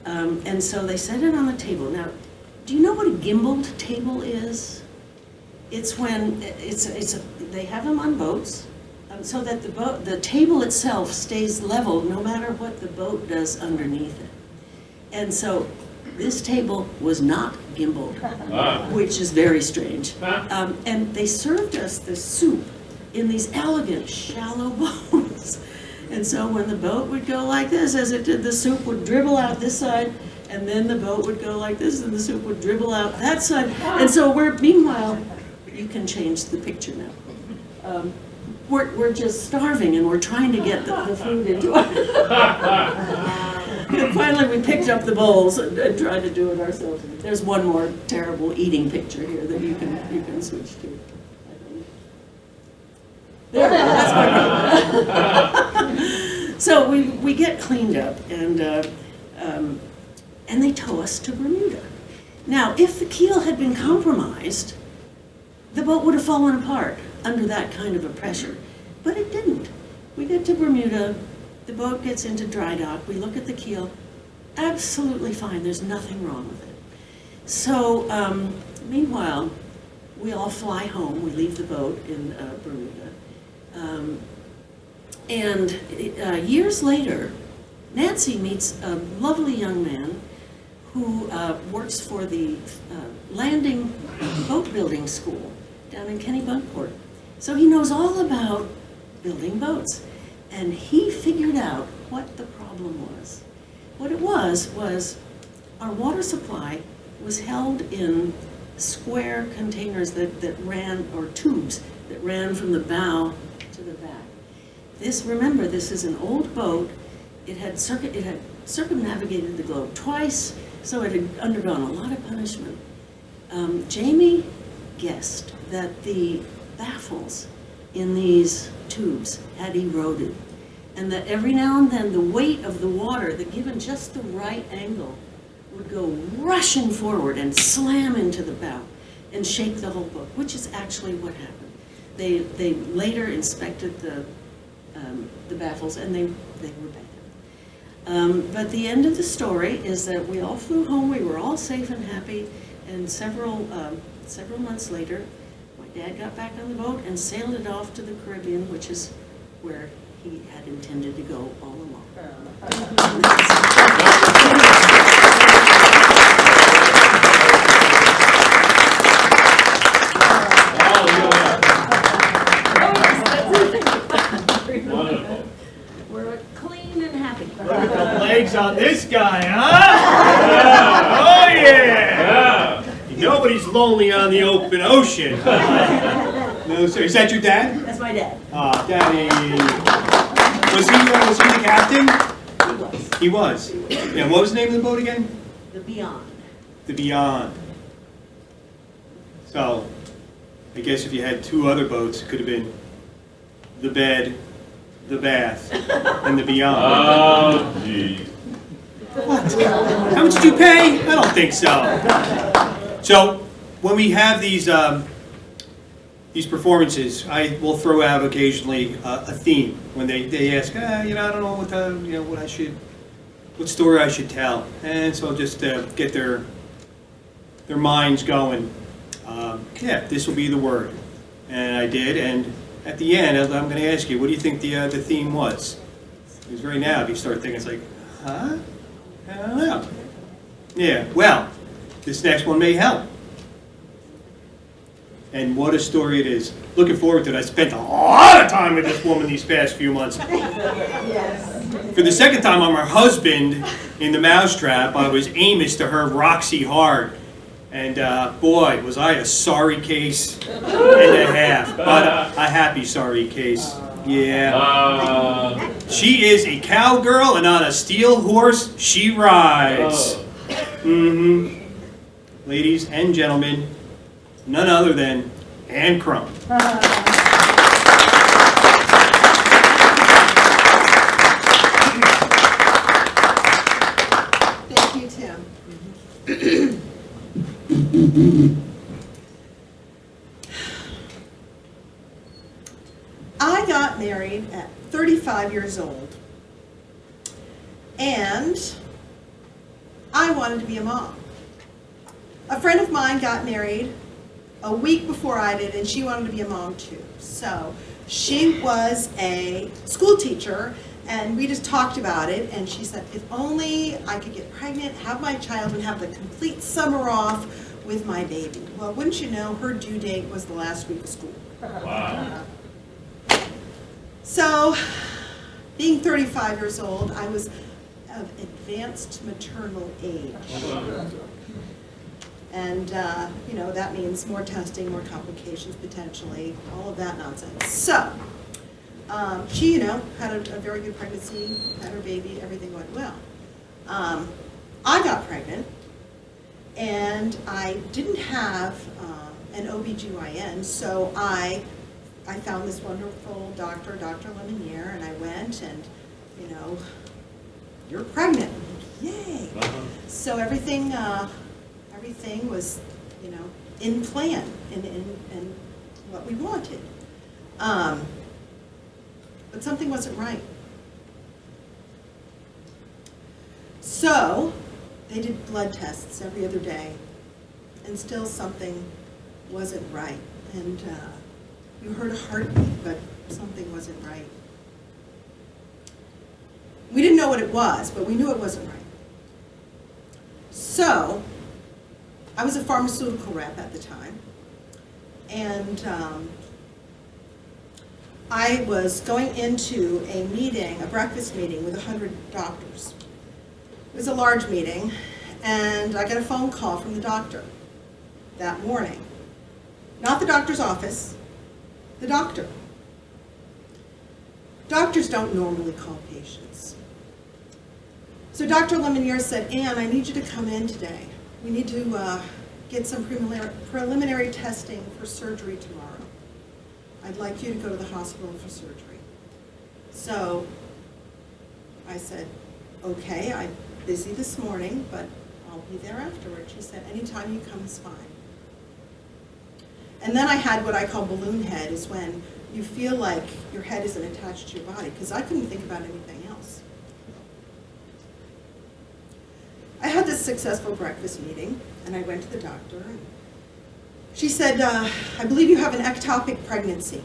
And so they set it on the table. Now, do you know what a gimbaled table is? It's when they have them on boats, so that the table itself stays level no matter what the boat does underneath it. And so this table was not gimbaled, which is very strange. And they served us the soup in these elegant, shallow bowls. And so when the boat would go like this, as it did, the soup would dribble out this side, and then the boat would go like this, and the soup would dribble out that side. And so meanwhile, you can change the picture now. We're just starving, and we're trying to get the food into it. And finally, we picked up the bowls and tried to do it ourselves. There's one more terrible eating picture here that you can switch to. There, that's my So we get cleaned up, and they tow us to Bermuda. Now, if the keel had been compromised, the boat would have fallen apart under that kind of a pressure, but it didn't. We get to Bermuda, the boat gets into dry dock, we look at the keel, absolutely fine, there's nothing wrong with it. So, meanwhile, we all fly home, we leave the boat in Bermuda. Years later, Nancy meets a lovely young man who works for the landing boat building school down in Kennebunkport. So he knows all about building boats. And he figured out what the problem was. What it was our water supply was held in square containers that ran, or tubes, that ran from the bow to the back. Remember, this is an old boat. It had circumnavigated the globe twice, so it had undergone a lot of punishment. Jamie guessed that the baffles in these tubes had eroded, and that every now and then the weight of the water, that given just the right angle, would go rushing forward and slam into the bow and shake the whole boat, which is actually what happened. They later inspected the baffles, and they were bad. But the end of the story is that we all flew home, we were all safe and happy, and several months later, my dad got back on the boat and sailed it off to the Caribbean, which is where he had intended to go all along. Wonderful. We're clean and happy. Look at the legs on this guy, huh? Oh, yeah! Nobody's lonely on the open ocean. No, sir. Is that your dad? That's my dad. Ah, Daddy. Was he the captain? He was. He was. Yeah, what was the name of the boat again? The Beyond. The Beyond. So, I guess if you had two other boats, it could have been the Bed, the Bath, and the Beyond. Oh, geez. What? How much did you pay? I don't think so. So, when we have these performances, I will throw out occasionally a theme when they ask, I don't know what story I should tell, and so I'll just get their minds going. yeah, this will be the word. And I did, and at the end, I'm going to ask you, what do you think the theme was? Because right now, if you start thinking, it's like, huh? I don't know. Yeah, well, this next one may help. And what a story it is. Looking forward to it. I spent a lot of time with this woman these past few months. For the second time, I'm her husband in the mousetrap. I was Amos to her Roxy Hard. And boy, was I a sorry case and a half. But a happy sorry case. Yeah. She is a cowgirl, and on a steel horse she rides. Mm-hmm. Ladies and gentlemen, none other than Ann Crump. Thank you, Tim. I got married at 35 years old, and I wanted to be a mom. A friend of mine got married a week before I did, and she wanted to be a mom too. So she was a school teacher, and we just talked about it, and she said, if only I could get pregnant, have my child, and have the complete summer off with my baby. Well, wouldn't you know, her due date was the last week of school. Wow. So, being 35 years old, I was of advanced maternal age. And, you know, that means more testing, more complications potentially, all of that nonsense. So, she, you know, had a very good pregnancy, had her baby, everything went well. I got pregnant, and I didn't have an OBGYN, so I found this wonderful doctor, Dr. Lemonier, and I went and, you know, you're pregnant. Yay! So everything was, you know, in plan, in what we wanted. But something wasn't right. So they did blood tests every other day, and still something wasn't right. And you heard a heartbeat, but something wasn't right. We didn't know what it was, but we knew it wasn't right. So I was a pharmaceutical rep at the time, and I was going into a meeting, a breakfast meeting with 100 doctors. It was a large meeting, and I got a phone call from the doctor that morning. Not the doctor's office, the doctor. Doctors don't normally call patients. So Dr. Lemonier said, Ann, I need you to come in today. We need to get some preliminary testing for surgery tomorrow. I'd like you to go to the hospital for surgery. So I said, okay, I'm busy this morning, but I'll be there afterward. She said, anytime you come is fine. And then I had what I call balloon head, is when you feel like your head isn't attached to your body, because I couldn't think about anything else. I had this successful breakfast meeting, and I went to the doctor, and she said, I believe you have an ectopic pregnancy.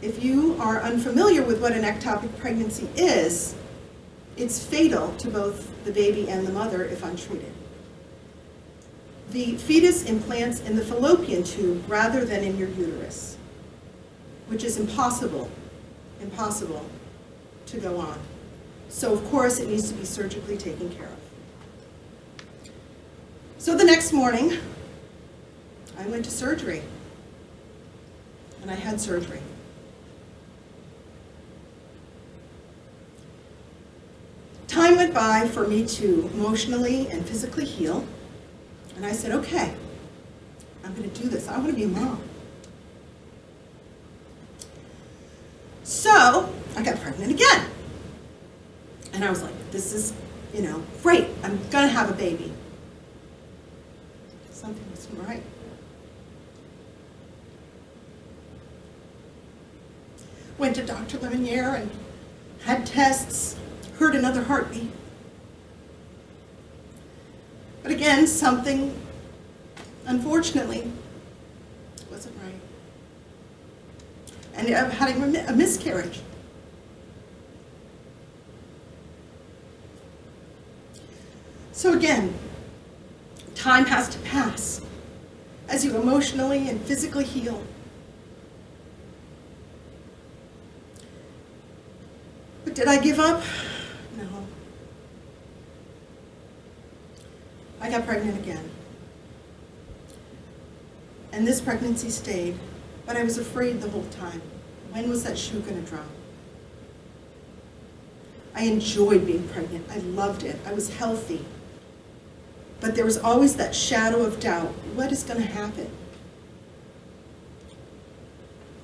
If you are unfamiliar with what an ectopic pregnancy is, it's fatal to both the baby and the mother if untreated. The fetus implants in the fallopian tube rather than in your uterus, which is impossible to go on. So of course it needs to be surgically taken care of. So the next morning, I went to surgery, and I had surgery. Time went by for me to emotionally and physically heal, and I said, okay, I'm going to do this. I want to be a mom. So I got pregnant again. And I was like, this is, you know, great. I'm going to have a baby. Something wasn't right. Went to Dr. Lemonier and had tests, heard another heartbeat. But again, something Unfortunately, it wasn't right. And I'm having a miscarriage. So again, time has to pass as you emotionally and physically heal. But did I give up? No. I got pregnant again. And this pregnancy stayed, but I was afraid the whole time. When was that shoe going to drop? I enjoyed being pregnant. I loved it. I was healthy. But there was always that shadow of doubt. What is going to happen?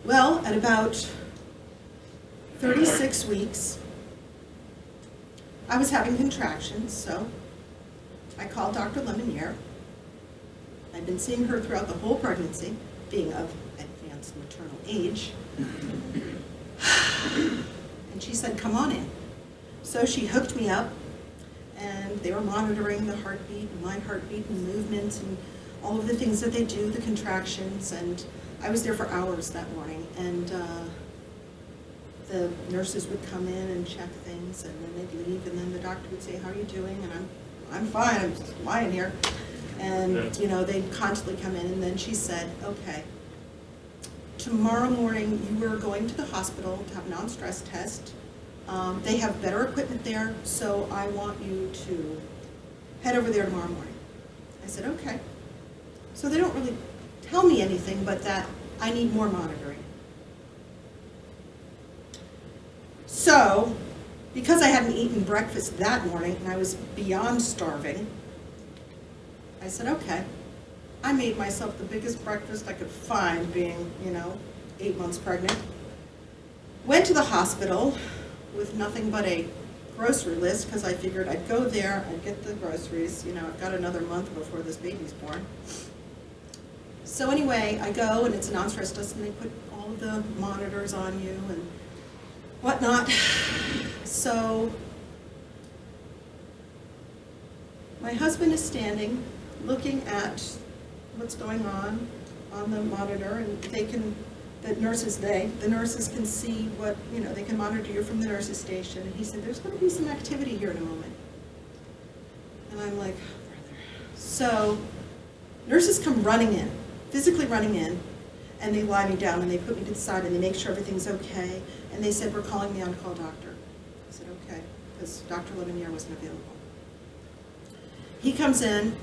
Well, at about 36 weeks, I was having contractions, so I called Dr. Lemonnier. I'd been seeing her throughout the whole pregnancy, being of advanced maternal age. And she said, come on in. So she hooked me up, and they were monitoring the heartbeat, and my heartbeat, and movements, and all of the things that they do, the contractions, and I was there for hours that morning, and the nurses would come in and check things, and then they'd leave, and then the doctor would say, how are you doing? And I'm fine, I'm just lying here. And, you know, they'd constantly come in, and then she said, okay, tomorrow morning you are going to the hospital to have a non-stress test. They have better equipment there, so I want you to head over there tomorrow morning. I said, okay. So they don't really tell me anything but that I need more monitoring. So, because I hadn't eaten breakfast that morning and I was beyond starving, I said, okay. I made myself the biggest breakfast I could find, being, 8 months pregnant. Went to the hospital with nothing but a grocery list, because I figured I'd go there, I'd get the groceries, I've got another month before this baby's born. So anyway, I go, and it's a non-stress test, and they put all of the monitors on you and whatnot. So my husband is standing, looking at what's going on the monitor, and the nurses can see what, they can monitor you from the nurse's station. And he said, there's going to be some activity here in a moment. And I'm like, brother. So nurses come running in, physically running in, and they lie me down, and they put me to the side, and they make sure everything's okay. And they said, we're calling the on-call doctor. I said, okay, because Dr. Lemonnier wasn't available. He comes in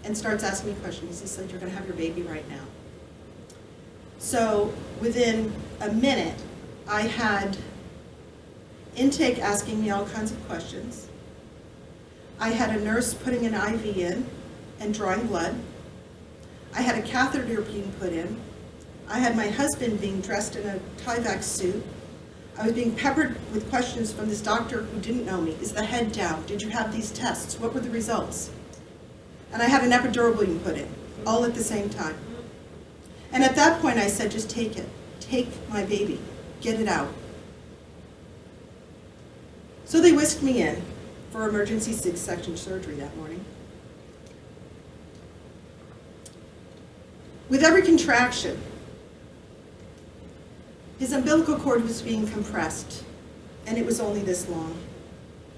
and starts asking me questions. He said, you're going to have your baby right now. So within a minute, I had intake asking me all kinds of questions. I had a nurse putting an IV in and drawing blood. I had a catheter being put in. I had my husband being dressed in a Tyvek suit. I was being peppered with questions from this doctor who didn't know me. Is the head down? Did you have these tests? What were the results? And I had an epidural being put in, all at the same time. And at that point I said, just take it. Take my baby. Get it out. So they whisked me in for emergency C-section surgery that morning. With every contraction, his umbilical cord was being compressed, and it was only this long.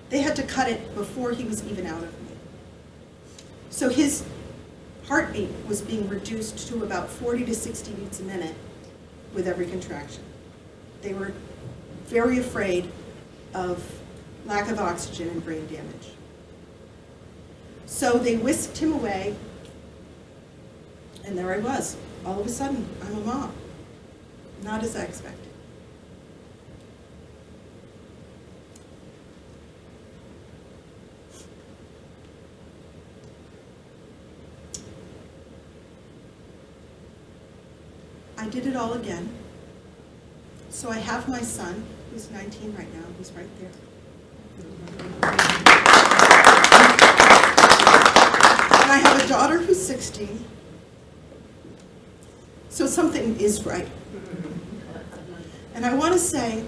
They had to cut it before he was even out of me. So his heartbeat was being reduced to about 40 to 60 beats a minute with every contraction. They were very afraid of lack of oxygen and brain damage. So they whisked him away, and there I was. All of a sudden, I'm a mom. Not as I expected. I did it all again. So I have my son, who's 19 right now, he's right there. And I have a daughter who's 16. So something is right. And I want to say,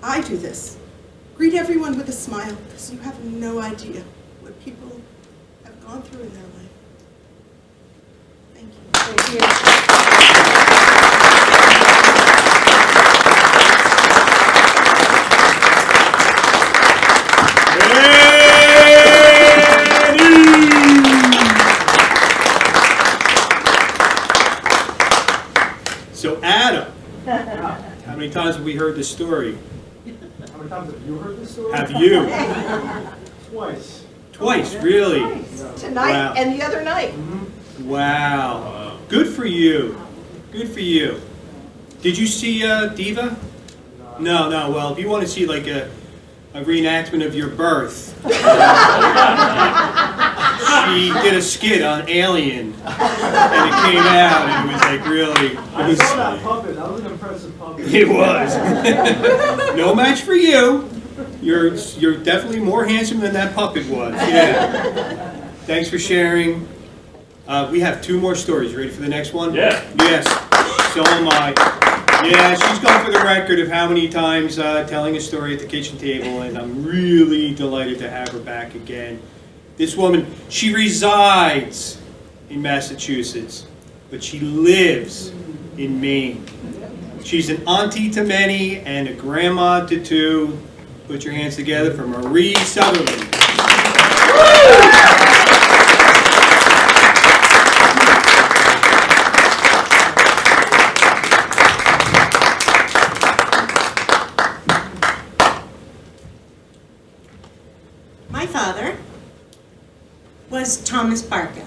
I do this. Greet everyone with a smile, because you have no idea what people have gone through in their life. Thank you. So Adam, how many times have we heard this story? How many times have you heard this story? Have you? Twice. Twice, really? Tonight Wow. and the other night. Wow. Good for you. Good for you. Did you see Diva? No. Well, if you want to see like a reenactment of your birth, she did a skit on Alien, and it came out, and it was like really. I saw that puppet. That was an impressive puppet. It was. No match for you. You're definitely more handsome than that puppet was. Yeah. Thanks for sharing. We have 2 more stories. You ready for the next one? Yeah. Yes. So am I. Yeah, she's gone for the record of how many times telling a story at the kitchen table, and I'm really delighted to have her back again. This woman, she resides in Massachusetts, but she lives in Maine. She's an auntie to many and a grandma to 2. Put your hands together for Marie Sutherland. My father was Thomas Barca.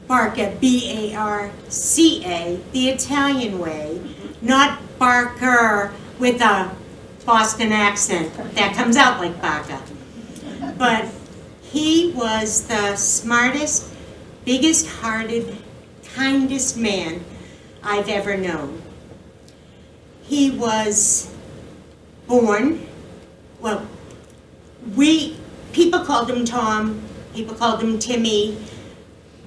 Barca, B-A-R-C-A, the Italian way, not Barker with a Boston accent that comes out like Barca. But he was the smartest, biggest-hearted, kindest man I've ever known. He was born, well, people called him Tom, people called him Timmy.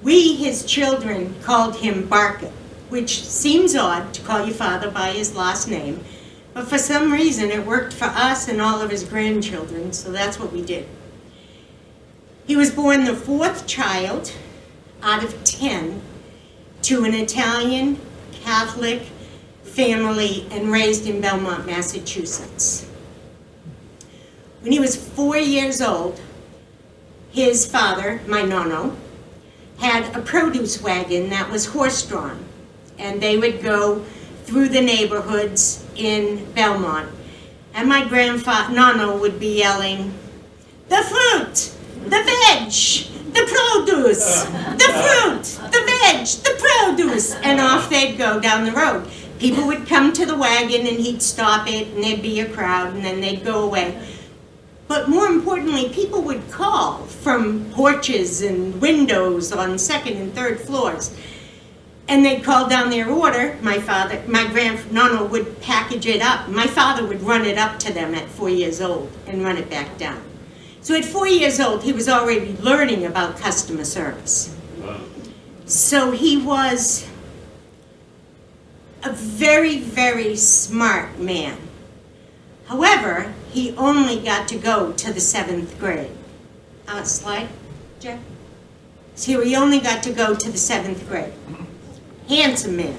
We, his children, called him Barca, which seems odd to call your father by his last name, but for some reason it worked for us and all of his grandchildren, so that's what we did. He was born the 4th child out of 10 to an Italian Catholic family and raised in Belmont, Massachusetts. When he was 4 years old, his father, my nonno, had a produce wagon that was horse-drawn, and they would go through the neighborhoods in Belmont. And my nonno would be yelling, "The fruit, the veg, the produce, the fruit, the veg, the produce," and off they'd go down the road. People would come to the wagon and he'd stop it, and there'd be a crowd, and then they'd go away. But more importantly, people would call from porches and windows on 2nd and 3rd floors. And they'd call down their order. My nonno would package it up. My father would run it up to them at 4 years old and run it back down. So at 4 years old, he was already learning about customer service. Wow. So he was a very, very smart man. However, he only got to go to the 7th grade. Slide, Jeff. So he only got to go to the 7th grade. Handsome man.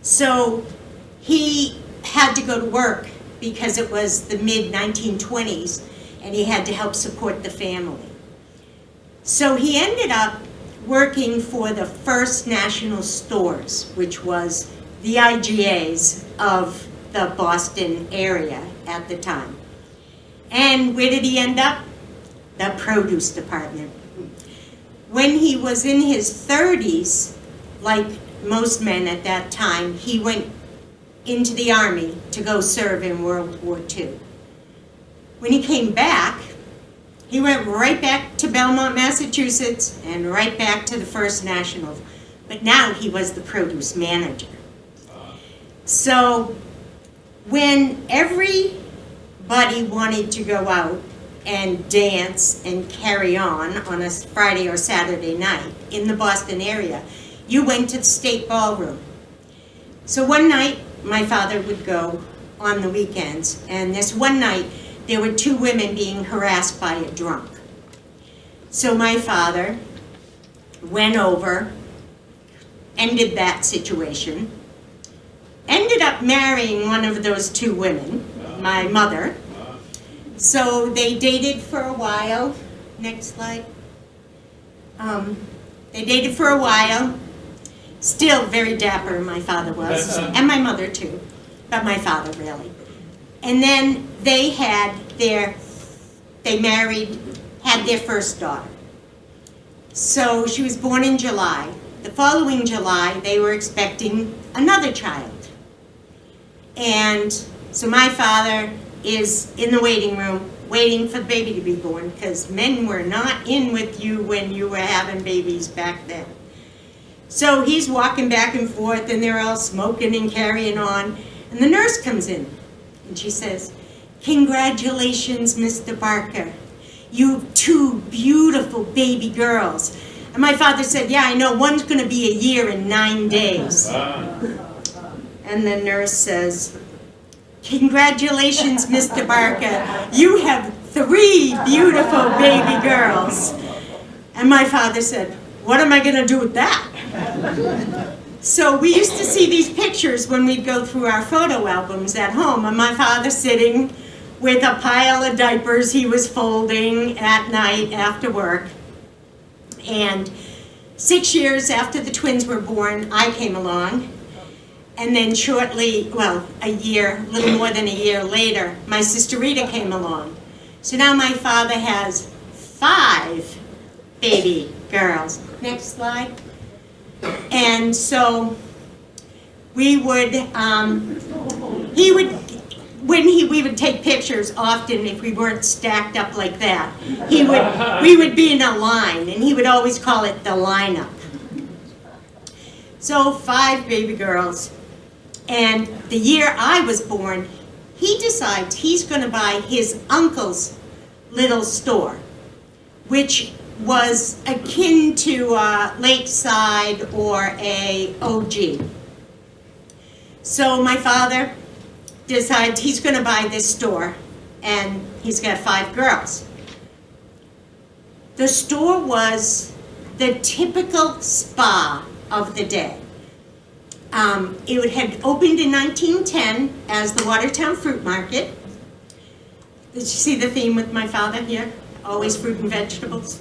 So he had to go to work because it was the mid-1920s and he had to help support the family. So he ended up working for the First National Stores, which was the IGAs of the Boston area at the time. And where did he end up? The produce department. When he was in his 30s, like most men at that time, he went into the Army to go serve in World War II. When he came back, he went right back to Belmont, Massachusetts, and right back to the First National. But now he was the produce manager. So when everybody wanted to go out and dance and carry on a Friday or Saturday night in the Boston area, you went to the State Ballroom. So one night, my father would go on the weekends, and this one night, there were 2 women being harassed by a drunk. So my father went over, ended that situation, ended up marrying one of those 2 women, my mother. So they dated for a while. Next slide. They dated for a while. Still very dapper, my father was, and my mother too, but my father really. And then they married, had their first daughter. So she was born in July. The following July, they were expecting another child. And so my father is in the waiting room, waiting for the baby to be born, because men were not in with you when you were having babies back then. So he's walking back and forth, and they're all smoking and carrying on. And the nurse comes in, and she says, "Congratulations, Mr. Barker. You have 2 beautiful baby girls." And my father said, "Yeah, I know, one's going to be a year and 9 days. And the nurse says, "Congratulations, Mr. Barker. You have 3 beautiful baby girls." And my father said, "What am I going to do with that?" So we used to see these pictures when we'd go through our photo albums at home, and my father sitting with a pile of diapers he was folding at night after work. And 6 years after the twins were born, I came along. And then shortly, well, a little more than a year later, my sister Rita came along. So now my father has 5 baby girls. Next slide. And so we would, we would take pictures often if we weren't stacked up like that. We would be in a line, and he would always call it the lineup. So 5 baby girls. And the year I was born, he decides he's going to buy his uncle's little store, which was akin to Lakeside or a OG. So my father decides he's going to buy this store, and he's got 5 girls. The store was the typical spa of the day. It had opened in 1910 as the Watertown Fruit Market. Did you see the theme with my father here? Always fruit and vegetables.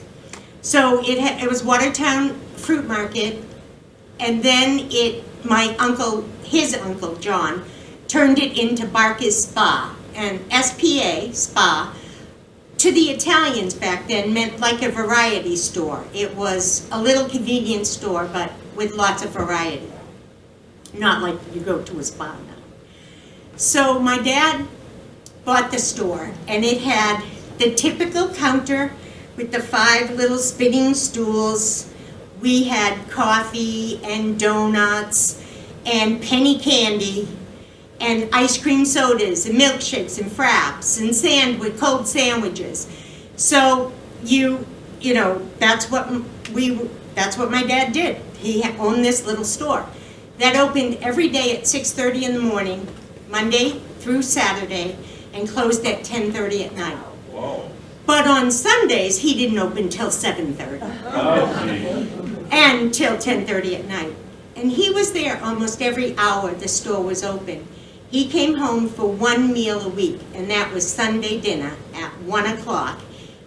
So it was Watertown Fruit Market, and then his uncle John, turned it into Barker's Spa, and SPA, Spa, to the Italians back then meant like a variety store. It was a little convenience store, but with lots of variety. Not like you go to a spa now. So my dad bought the store, and it had the typical counter with the 5 little spinning stools. We had coffee and donuts and penny candy and ice cream sodas and milkshakes and fraps and cold sandwiches. So that's what my dad did. He owned this little store that opened every day at 6:30 in the morning, Monday through Saturday, and closed at 10:30 at night. Whoa. But on Sundays, he didn't open till 7:30 and till 10:30 at night. And he was there almost every hour the store was open. He came home for 1 meal a week, and that was Sunday dinner at 1 o'clock.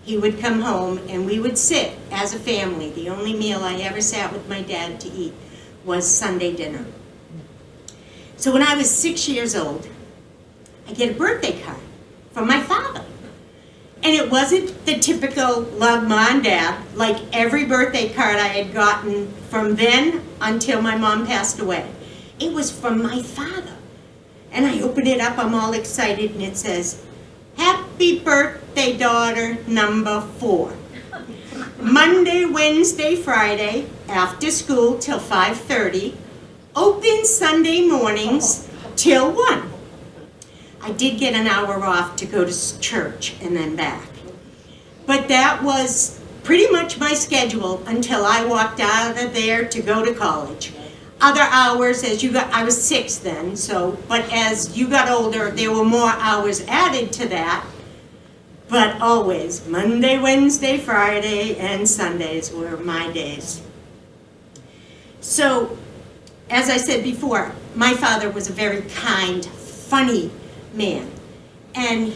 He would come home, and we would sit as a family. The only meal I ever sat with my dad to eat was Sunday dinner. So when I was 6 years old, I get a birthday card from my father. And it wasn't the typical love ma and dad, like every birthday card I had gotten from then until my mom passed away. It was from my father. And I open it up, I'm all excited, and it says, "Happy birthday, daughter number 4. Monday, Wednesday, Friday, after school till 5:30, open Sunday mornings till 1. I did get an hour off to go to church and then back. But that was pretty much my schedule until I walked out of there to go to college. Other hours, I was 6 then, but as you got older, there were more hours added to that. But always, Monday, Wednesday, Friday, and Sundays were my days. So, as I said before, my father was a very kind, funny man. And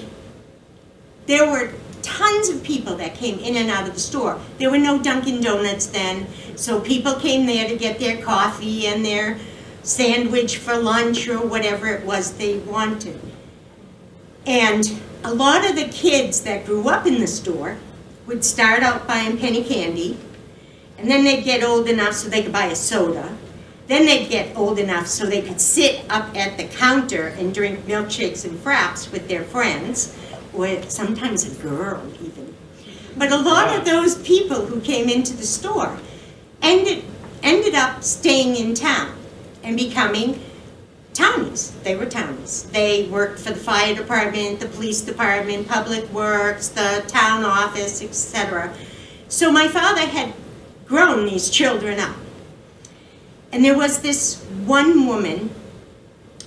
there were tons of people that came in and out of the store. There were no Dunkin' Donuts then, so people came there to get their coffee and their sandwich for lunch or whatever it was they wanted. And a lot of the kids that grew up in the store would start out buying penny candy, and then they'd get old enough so they could buy a soda. Then they'd get old enough so they could sit up at the counter and drink milkshakes and fraps with their friends, or sometimes a girl even. But a lot of those people who came into the store ended up staying in town and becoming townies. They were townies. They worked for the fire department, the police department, public works, the town office, etc. So my father had grown these children up. And there was this one woman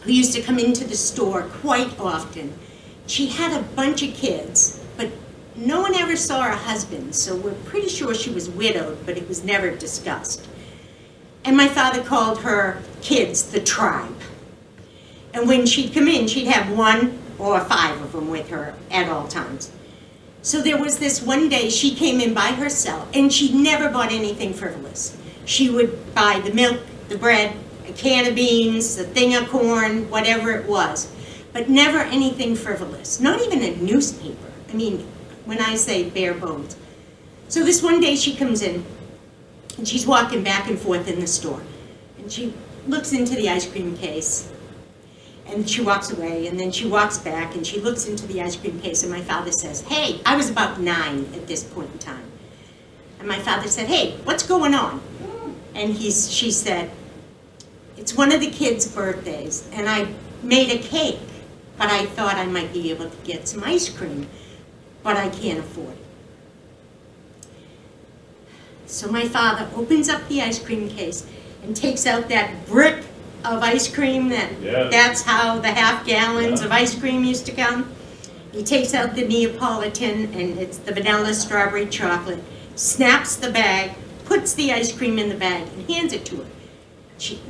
who used to come into the store quite often. She had a bunch of kids, but no one ever saw her husband, so we're pretty sure she was widowed, but it was never discussed. And my father called her kids the tribe. And when she'd come in, she'd have 1 or 5 of them with her at all times. So there was this one day she came in by herself, and she never bought anything frivolous. She would buy the milk, the bread, a can of beans, a thing of corn, whatever it was, but never anything frivolous, not even a newspaper. I mean, when I say bare bones. So this one day she comes in, and she's walking back and forth in the store, and she looks into the ice cream case, and she walks away, and then she walks back, and she looks into the ice cream case, and my father says, "Hey," I was about 9 at this point in time, and my father said, "Hey, what's going on?" And she said, "It's one of the kids' birthdays, and I made a cake, but I thought I might be able to get some ice cream, but I can't afford it." So my father opens up the ice cream case and takes out that brick of ice cream that's how the half gallons of ice cream used to come. He takes out the Neapolitan, and it's the vanilla strawberry chocolate, snaps the bag, puts the ice cream in the bag, and hands it to her.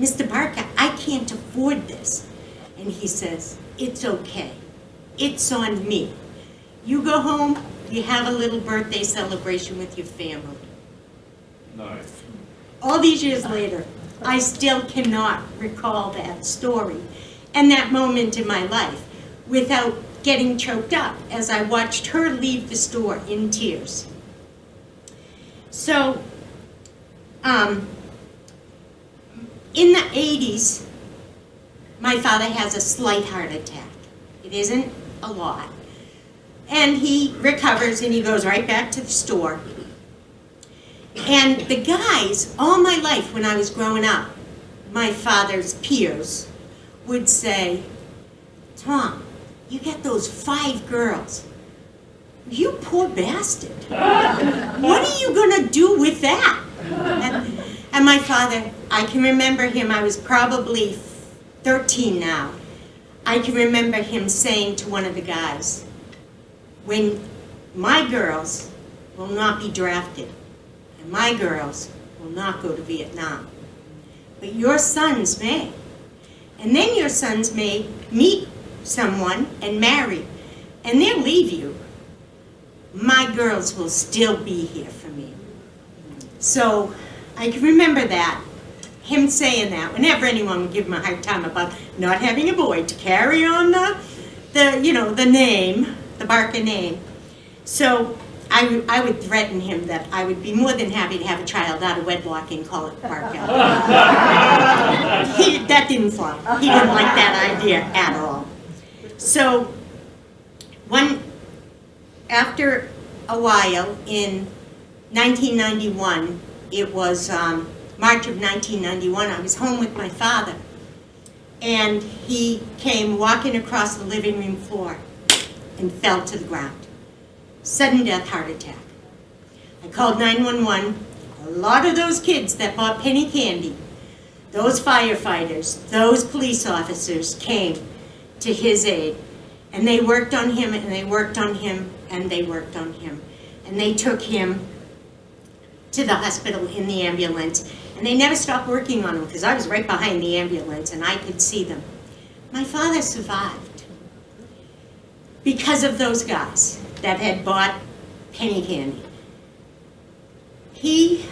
"Mr. Barker, I can't afford this." And he says, "It's okay. It's on me. You go home, you have a little birthday celebration with your family." Nice. All these years later, I still cannot recall that story and that moment in my life without getting choked up as I watched her leave the store in tears. So, in the 80s, my father has a slight heart attack. It isn't a lot. And he recovers and he goes right back to the store. And the guys, all my life when I was growing up, my father's peers, would say, "Tom, you got those 5 girls. You poor bastard. What are you going to do with that?" And my father, I can remember him, I was probably 13 now. I can remember him saying to one of the guys, "When my girls will not be drafted, and my girls will not go to Vietnam, but your sons may. And then your sons may meet someone and marry, and they'll leave you. My girls will still be here for me." So I can remember that, him saying that, whenever anyone would give him a hard time about not having a boy to carry on the name, the Barker name. So I would threaten him that I would be more than happy to have a child out of wedlock and call it Barker. That didn't fly. He didn't like that idea at all. So after a while, in 1991, it was March of 1991, I was home with my father, and he came walking across the living room floor and fell to the ground. Sudden death heart attack. I called 911. A lot of those kids that bought penny candy, those firefighters, those police officers came to his aid, and they worked on him, and they worked on him, and they worked on him. And they took him to the hospital in the ambulance, and they never stopped working on him because I was right behind the ambulance and I could see them. My father survived because of those guys that had bought penny candy. He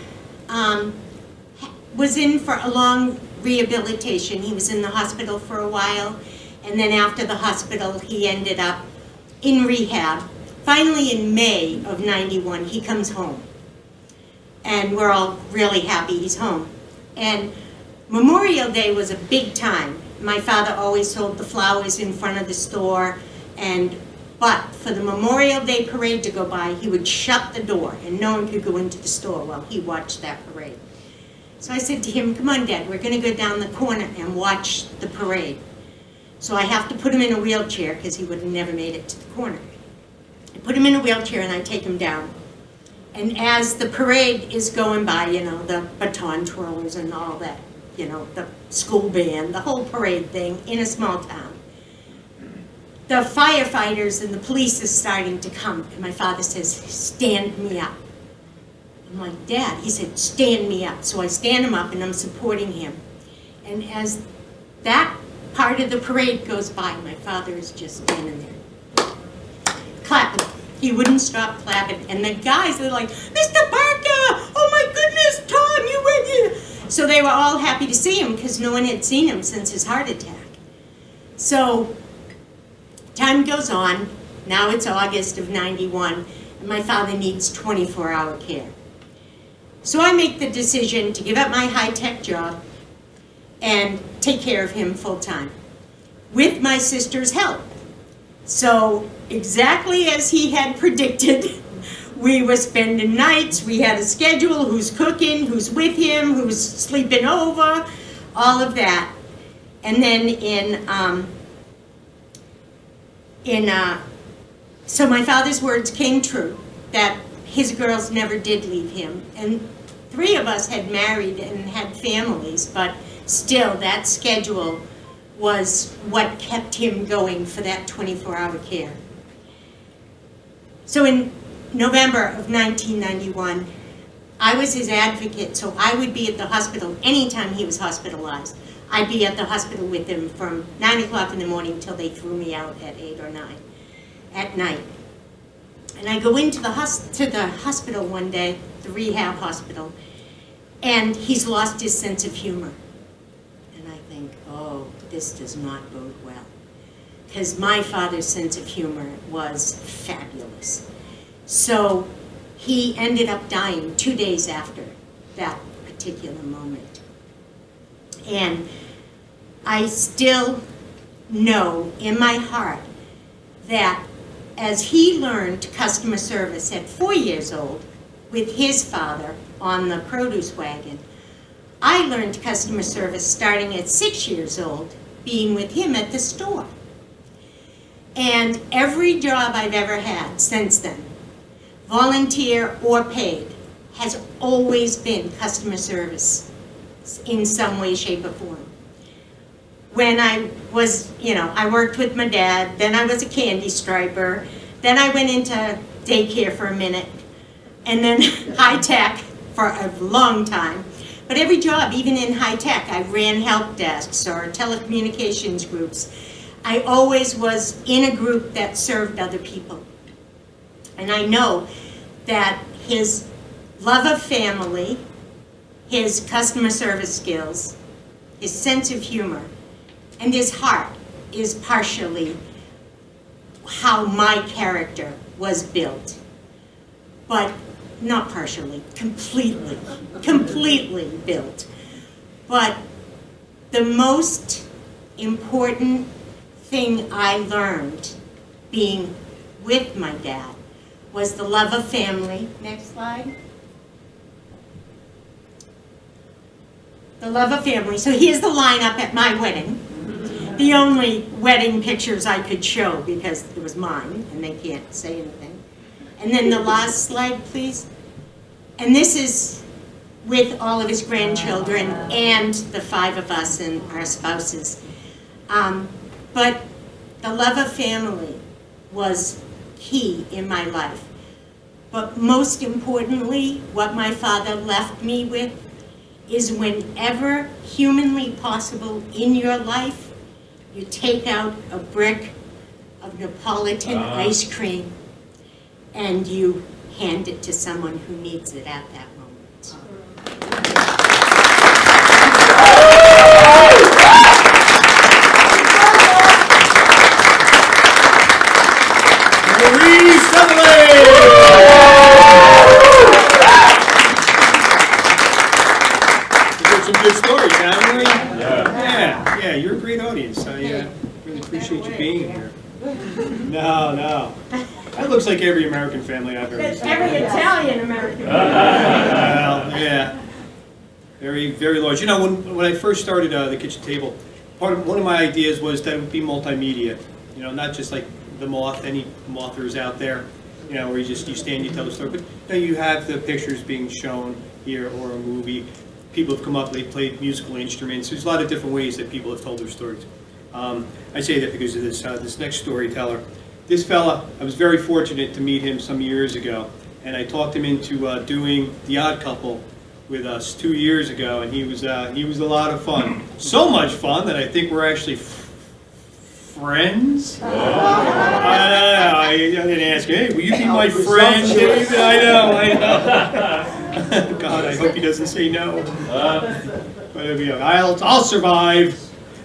was in for a long rehabilitation. He was in the hospital for a while, and then after the hospital, he ended up in rehab. Finally, in May of '91, he comes home, and we're all really happy he's home. And Memorial Day was a big time. My father always sold the flowers in front of the store, but for the Memorial Day parade to go by, he would shut the door, and no one could go into the store while he watched that parade. So I said to him, "Come on, Dad, we're going to go down the corner and watch the parade." So I have to put him in a wheelchair because he would have never made it to the corner. I put him in a wheelchair and I take him down. And as the parade is going by, you know, the baton twirlers and all that, you know, the school band, the whole parade thing in a small town, the firefighters and the police is starting to come. And my father says, "Stand me up." I'm like, "Dad," he said, "Stand me up." So I stand him up and I'm supporting him. And as that part of the parade goes by, my father is just standing there, clapping. He wouldn't stop clapping. And the guys are like, "Mr. Parker, oh my goodness, Tom, you went here." So they were all happy to see him because no one had seen him since his heart attack. So time goes on. Now it's August of '91, and my father needs 24-hour care. So I make the decision to give up my high-tech job and take care of him full-time with my sister's help. So exactly as he had predicted, we were spending nights, we had a schedule, who's cooking, who's with him, who's sleeping over, all of that. And then so my father's words came true, that his girls never did leave him. And 3 of us had married and had families, but still that schedule was what kept him going for that 24-hour care. So in November of 1991, I was his advocate, so I would be at the hospital anytime he was hospitalized. I'd be at the hospital with him from 9 o'clock in the morning till they threw me out at 8 or 9 at night. And I go into the hospital one day, the rehab hospital, and he's lost his sense of humor. And I think, oh, this does not bode well. Because my father's sense of humor was fabulous. So he ended up dying 2 days after that particular moment. And I still know in my heart that as he learned customer service at 4 years old with his father on the produce wagon, I learned customer service starting at 6 years old, being with him at the store. And every job I've ever had since then, volunteer or paid, has always been customer service in some way, shape, or form. When I was, I worked with my dad, then I was a candy striper, then I went into daycare for a minute, and then high tech for a long time. But every job, even in high tech, I ran help desks or telecommunications groups. I always was in a group that served other people. And I know that his love of family, his customer service skills, his sense of humor, and his heart is partially how my character was built. But not partially, completely built. But the most important thing I learned being with my dad was the love of family. Next slide. The love of family. So here's the lineup at my wedding. The only wedding pictures I could show because it was mine and they can't say anything. And then the last slide, please. And this is with all of his grandchildren and the 5 of us and our spouses. But the love of family was key in my life. But most importantly, what my father left me with is whenever humanly possible in your life, you take out a brick of Neapolitan ice cream and you hand it to someone who needs it at that moment. Marie Sutherland! You heard some good stories, haven't we? Yeah, you're a great audience. I really appreciate you being here. No. That looks like every American family I've ever seen. Every Italian American. Well, yeah. Very, very large. You know, when I first started the kitchen table, one of my ideas was that it would be multimedia. You know, not just like the moth, any mothers out there, you know, where you stand, you tell the story, but you know, you have the pictures being shown here or a movie. People have come up, they've played musical instruments. There's a lot of different ways that people have told their stories. I say that because of this next storyteller. This fella, I was very fortunate to meet him some years ago, and I talked him into doing The Odd Couple with us 2 years ago, and he was a lot of fun. So much fun that I think we're actually friends. I didn't ask, hey, will you be my friend, David? I know. God, I hope he doesn't say no. But I'll survive.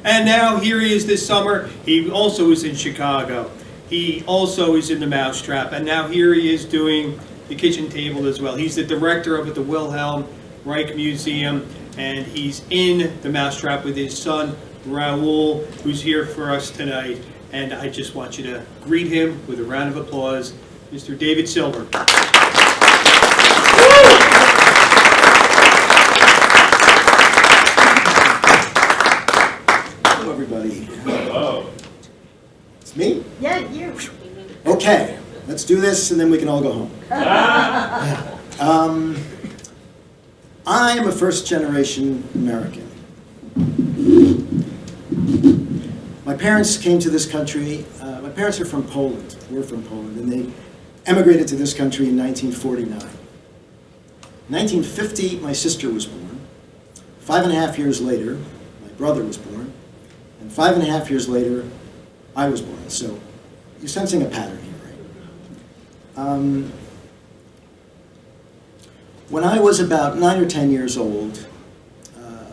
And now here he is this summer. He also is in Chicago. He also is in the Mousetrap, and now here he is doing the kitchen table as well. He's the director of the Wilhelm Reich Museum, and he's in the Mousetrap with his son, Raoul, who's here for us tonight. And I just want you to greet him with a round of applause, Mr. David Silver. Hello, everybody. Hello. It's me? Yeah, you. Okay, let's do this and then we can all go home. I am a first-generation American. My parents came to this country. My parents are from Poland. We're from Poland, and they emigrated to this country in 1949. In 1950, my sister was born. 5.5 years later, my brother was born. And 5.5 years later, I was born. So you're sensing a pattern here, right? When I was about 9 or 10 years old,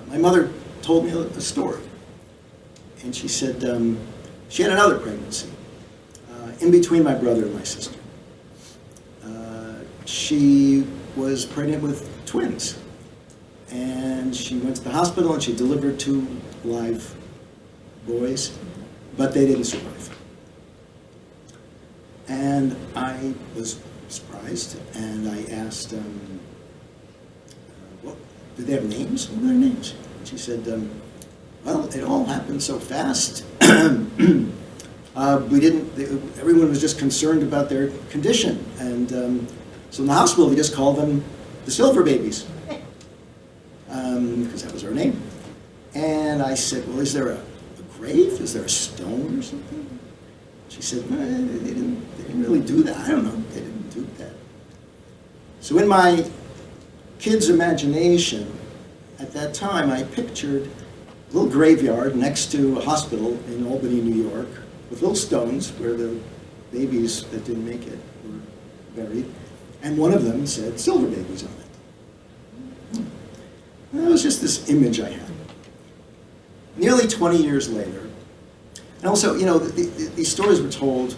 my mother told me a story. And she said she had another pregnancy in between my brother and my sister. She was pregnant with twins. And she went to the hospital and she delivered 2 live boys, but they didn't survive. And I was surprised, and I asked, well, did they have names? What were their names? And she said, well, it all happened so fast. Everyone was just concerned about their condition. And so in the hospital, they just called them the Silver Babies, because that was our name. And I said, well, is there a grave? Is there a stone or something? She said, no, they didn't really do that. I don't know, they didn't do that. So in my kid's imagination, at that time, I pictured a little graveyard next to a hospital in Albany, New York, with little stones where the babies that didn't make it were buried. And one of them said Silver Babies on it. And that was just this image I had. Nearly 20 years later, and also, you know, these stories were told,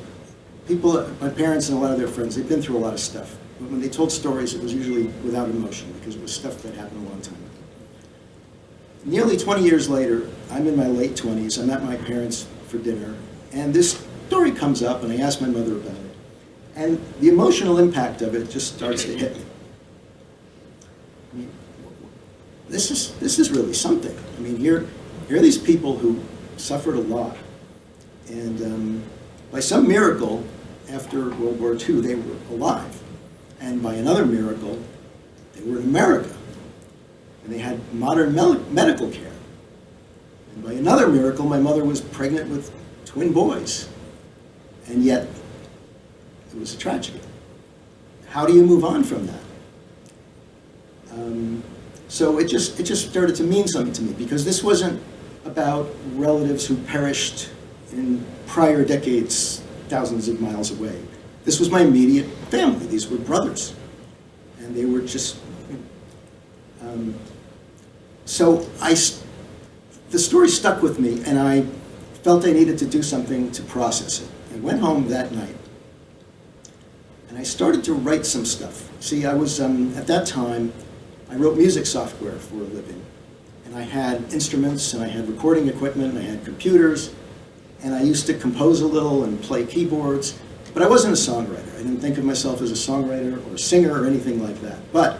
people, my parents and a lot of their friends, they've been through a lot of stuff. But when they told stories, it was usually without emotion, because it was stuff that happened a long time ago. Nearly 20 years later, I'm in my late 20s, I'm at my parents for dinner, and this story comes up, and I ask my mother about it. And the emotional impact of it just starts to hit me. I mean, this is really something. I mean, here are these people who suffered a lot. And by some miracle, after World War II, they were alive. And by another miracle, they were in America. And they had modern medical care. And by another miracle, my mother was pregnant with twin boys. And yet, It was a tragedy. How do you move on from that? So it just started to mean something to me, because this wasn't about relatives who perished in prior decades, thousands of miles away. This was my immediate family. These were brothers. And they were just, so the story stuck with me, and I felt I needed to do something to process it. I went home that night, and I started to write some stuff. See, I was, at that time, I wrote music software for a living. And I had instruments, and I had recording equipment, and I had computers, and I used to compose a little and play keyboards, but I wasn't a songwriter. I didn't think of myself as a songwriter or a singer or anything like that. But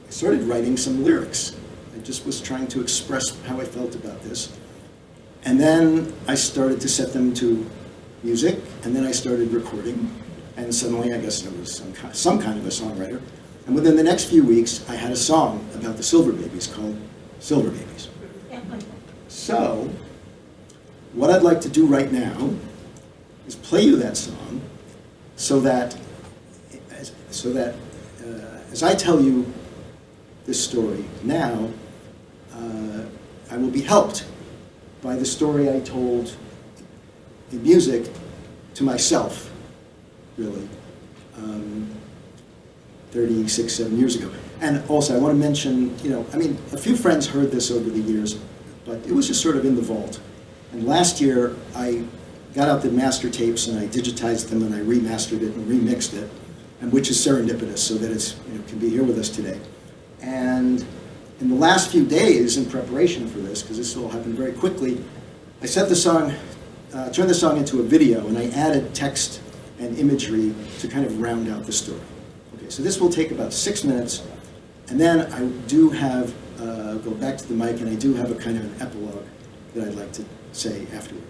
I started writing some lyrics. I just was trying to express how I felt about this. And then I started to set them to music, and then I started recording, and suddenly I guess I was some kind of a songwriter. And within the next few weeks, I had a song about the Silver Babies called Silver Babies. So, what I'd like to do right now is play you that song so that as I tell you this story now, I will be helped by the story I told in music to myself, really, 36, 7 years ago. And also, I want to mention, a few friends heard this over the years, but it was just sort of in the vault. And last year, I got out the master tapes and I digitized them and I remastered it and remixed it, and which is serendipitous, so that it's can be here with us today. And in the last few days, in preparation for this, because this all happened very quickly, I set the song, turned the song into a video, and I added text and imagery to kind of round out the story. Okay, so this will take about 6 minutes, and then I do have, go back to the mic, and I do have a kind of an epilogue that I'd like to say afterward,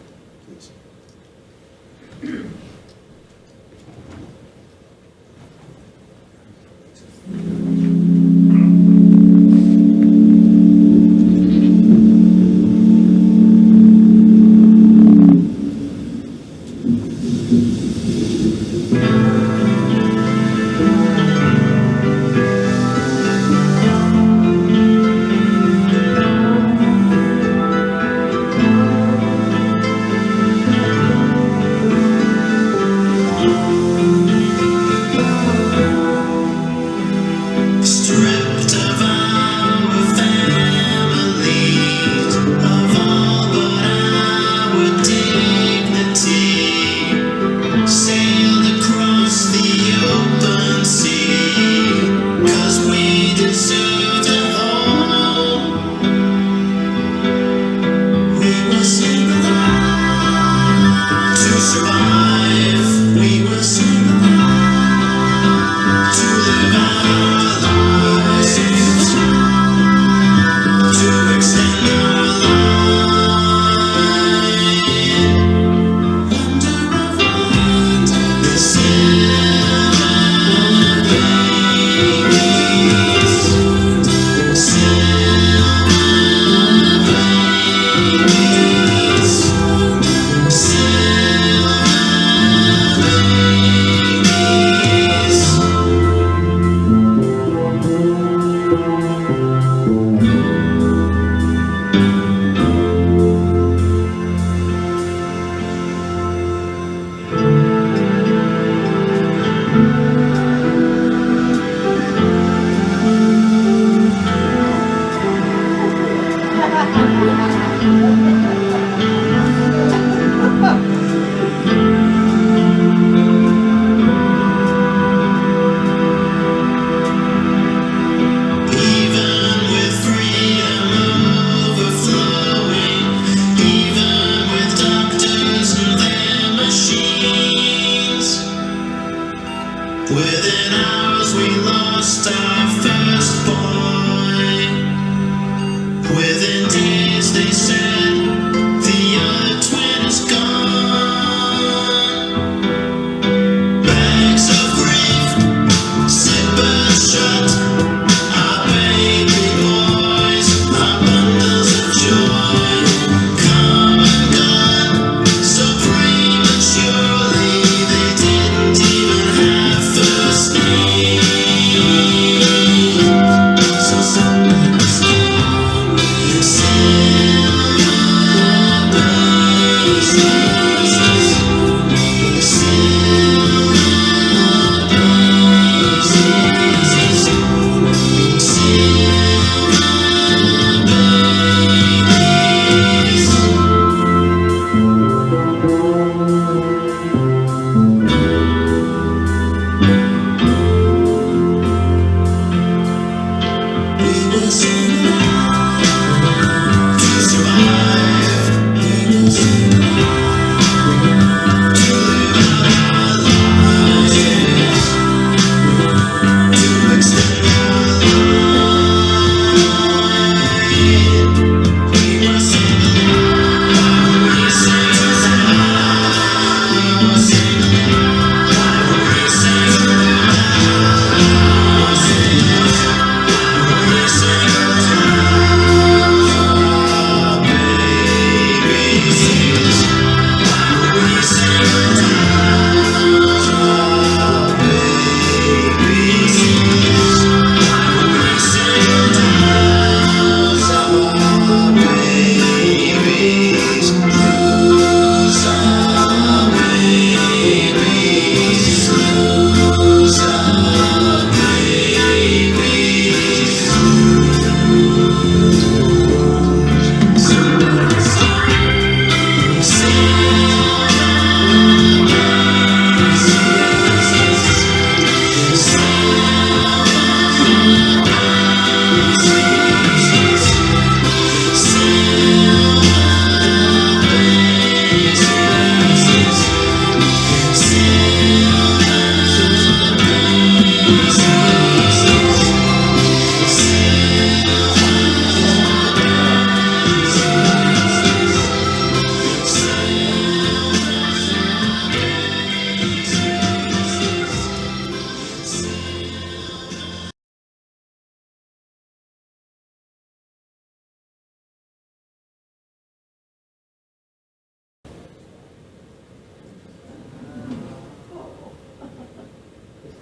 please. Within hours we lost our first boy. Within days they said the other twin is gone. Bags of grief, zippers shut. Our baby boys, our bundles of joy, come and gone so prematurely they didn't even have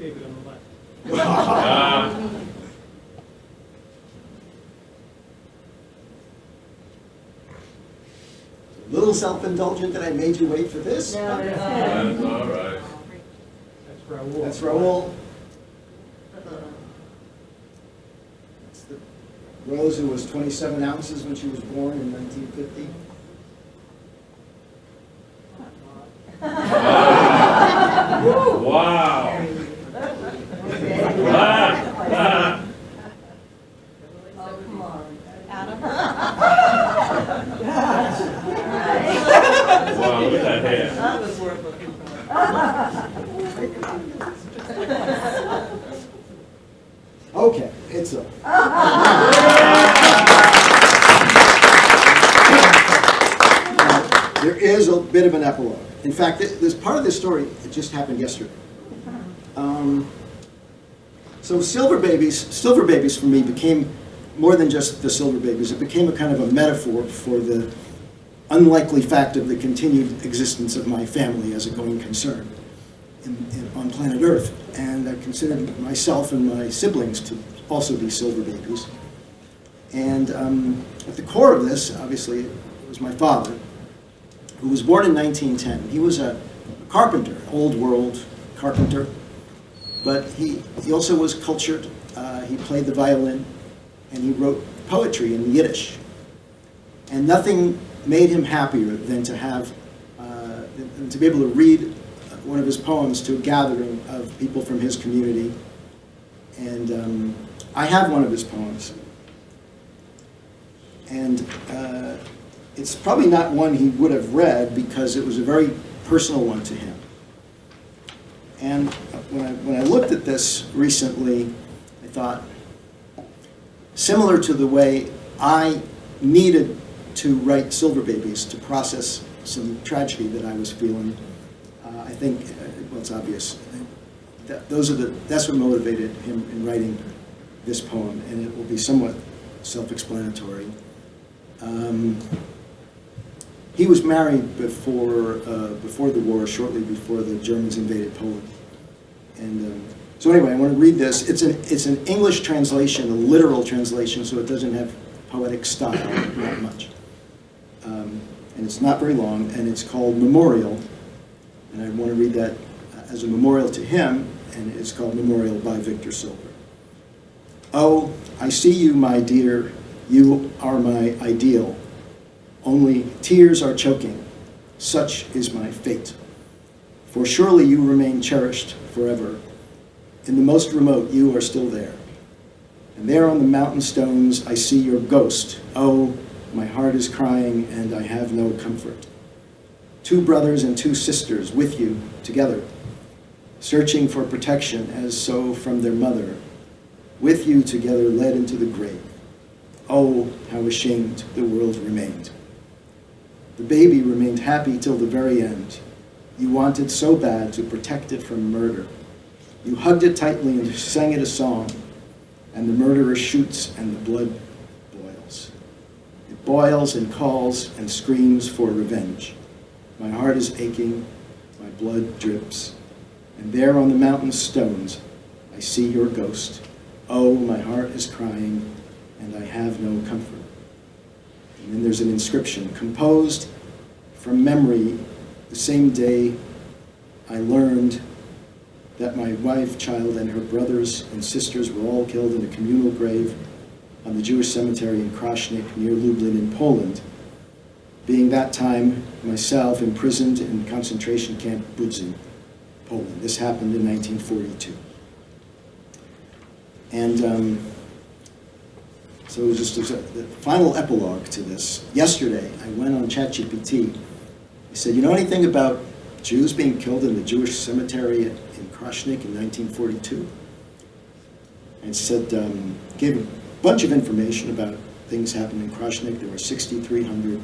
David on the left. A little self-indulgent that I made you wait for this. That's all right. That's Raoul. That's Raoul. That's the Rose who was 27 ounces when she was born in 1950. Wow. Wow, look at that hair. Okay, it's a. There is a bit of an epilogue. In fact, this part of this story, it just happened yesterday. So silver babies for me became more than just the silver babies. It became a kind of a metaphor for the unlikely fact of the continued existence of my family as a going concern on planet Earth. And I considered myself and my siblings to also be silver babies. And at the core of this, obviously, it was my father, who was born in 1910. He was a carpenter, old world carpenter, but he also was cultured. He played the violin, and he wrote poetry in Yiddish. And nothing made him happier than to have, than to be able to read one of his poems to a gathering of people from his community. And I have one of his poems. And it's probably not one he would have read because it was a very personal one to him. And when I looked at this recently, I thought, similar to the way I needed to write Silver Babies to process some tragedy that I was feeling, I think, well, it's obvious. That's what motivated him in writing this poem, and it will be somewhat self-explanatory. He was married before the war, shortly before the Germans invaded Poland. And so anyway, I want to read this. It's an English translation, a literal translation, so it doesn't have poetic style, not much. And it's not very long, and it's called Memorial. And I want to read that as a memorial to him, and it's called Memorial by Victor Silver. Oh, I see you, my dear. You are my ideal. Only tears are choking. Such is my fate. For surely you remain cherished forever. In the most remote, you are still there. And there on the mountain stones, I see your ghost. Oh, my heart is crying, and I have no comfort. 2 brothers and 2 sisters with you together, searching for protection as so from their mother, with you together led into the grave. Oh, how ashamed the world remained. The baby remained happy till the very end. You wanted so bad to protect it from murder. You hugged it tightly and sang it a song, and the murderer shoots and the blood boils. It boils and calls and screams for revenge. My heart is aching, my blood drips, and there on the mountain stones I see your ghost. Oh, my heart is crying, and I have no comfort. And then there's an inscription, composed from memory the same day I learned that my wife, child, and her brothers and sisters were all killed in a communal grave on the Jewish cemetery in Krasznik near Lublin in Poland, being that time myself imprisoned in concentration camp Budzin, Poland. This happened in 1942. And so it was just the final epilogue to this. Yesterday, I went on ChatGPT. I said, you know anything about Jews being killed in the Jewish cemetery in Krasznik in 1942? And it said, gave a bunch of information about things happening in Krasznik. There were 6,300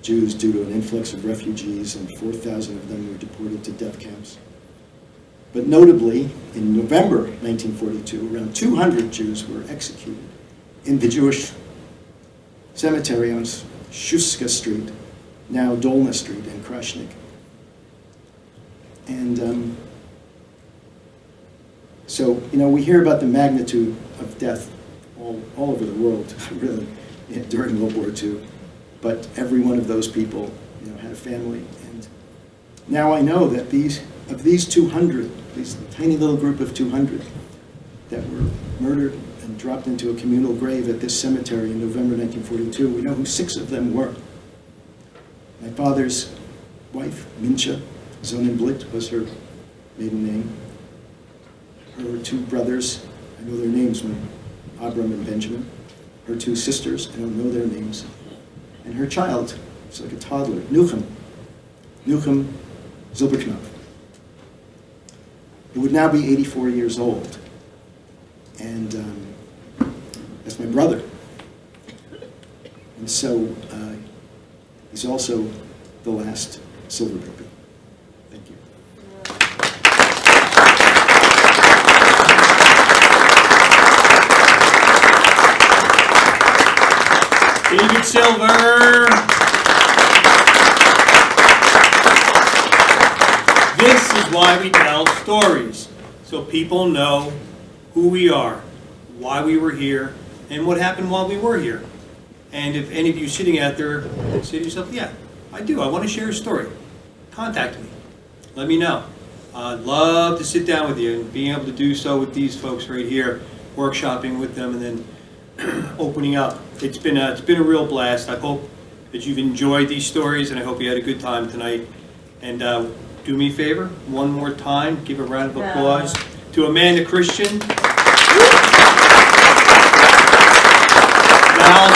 Jews due to an influx of refugees, and 4,000 of them were deported to death camps. But notably, in November 1942, around 200 Jews were executed in the Jewish cemetery on Shuska Street, now Dolna Street in Krasznik. And So, we hear about the magnitude of death all over the world, really, during World War II. But every one of those people, had a family. And now I know that of these 200, this tiny little group of 200 that were murdered and dropped into a communal grave at this cemetery in November 1942, we know who 6 of them were. My father's wife, Mincha Sonnenblit, was her maiden name. Her 2 brothers, I know their names, Abram and Benjamin. Her 2 sisters, I don't know their names. And her child, it's like a toddler, Nuchem Zilberknopf, who would now be 84 years old. And that's my brother. And so he's also the last silver baby. Thank you. David Silver. This is why we tell stories, so people know who we are, why we were here, and what happened while we were here. And if any of you sitting out there say to yourself, yeah, I do, I want to share a story, contact me. Let me know. I'd love to sit down with you, and being able to do so with these folks right here, workshopping with them, and then opening up. It's been a real blast. I hope that you've enjoyed these stories, and I hope you had a good time tonight. And do me a favor, one more time, give a round of applause to Amanda Christian, Valerie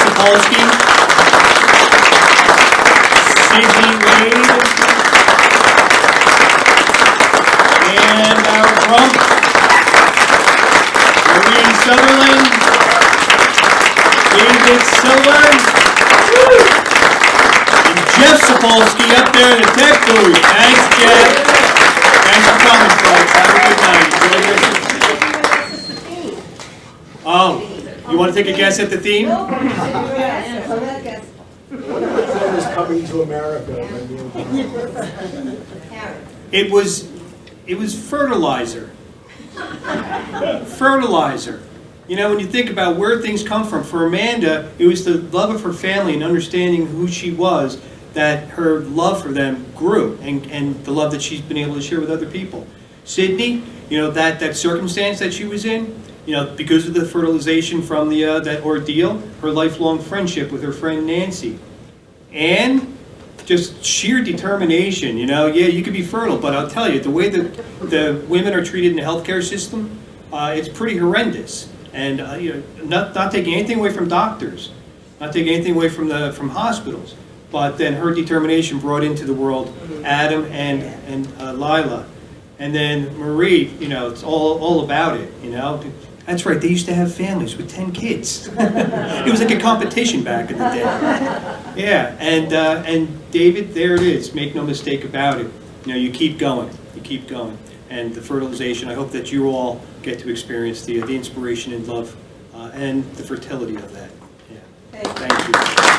Zapolsky, Sidney Wade, and Bower-Crump, Sutherland, David Silver, and Jeff Zapolsky up there in the tech booth. Thanks, Jeff. Thanks for coming, folks. Have a good night. Enjoy your... Oh, you want to take a guess at the theme? Is coming to America. It was fertilizer. Fertilizer. When you think about where things come from, for Amanda, it was the love of her family and understanding who she was that her love for them grew, and the love that she's been able to share with other people. Sidney, that circumstance that she was in, because of the fertilization from that ordeal, her lifelong friendship with her friend Nancy. And just sheer determination, yeah, you could be fertile, but I'll tell you, the way that the women are treated in the healthcare system, it's pretty horrendous. And not taking anything away from doctors, not taking anything away from hospitals, but then her determination brought into the world Adam and Lila, and then Marie. It's all about it. That's right. They used to have families with 10 kids. It was like a competition back in the day. Yeah, and David, there it is. Make no mistake about it. You keep going. You keep going. And the fertilization, I hope that you all get to experience the inspiration and love and the fertility of that. Yeah. Thank you.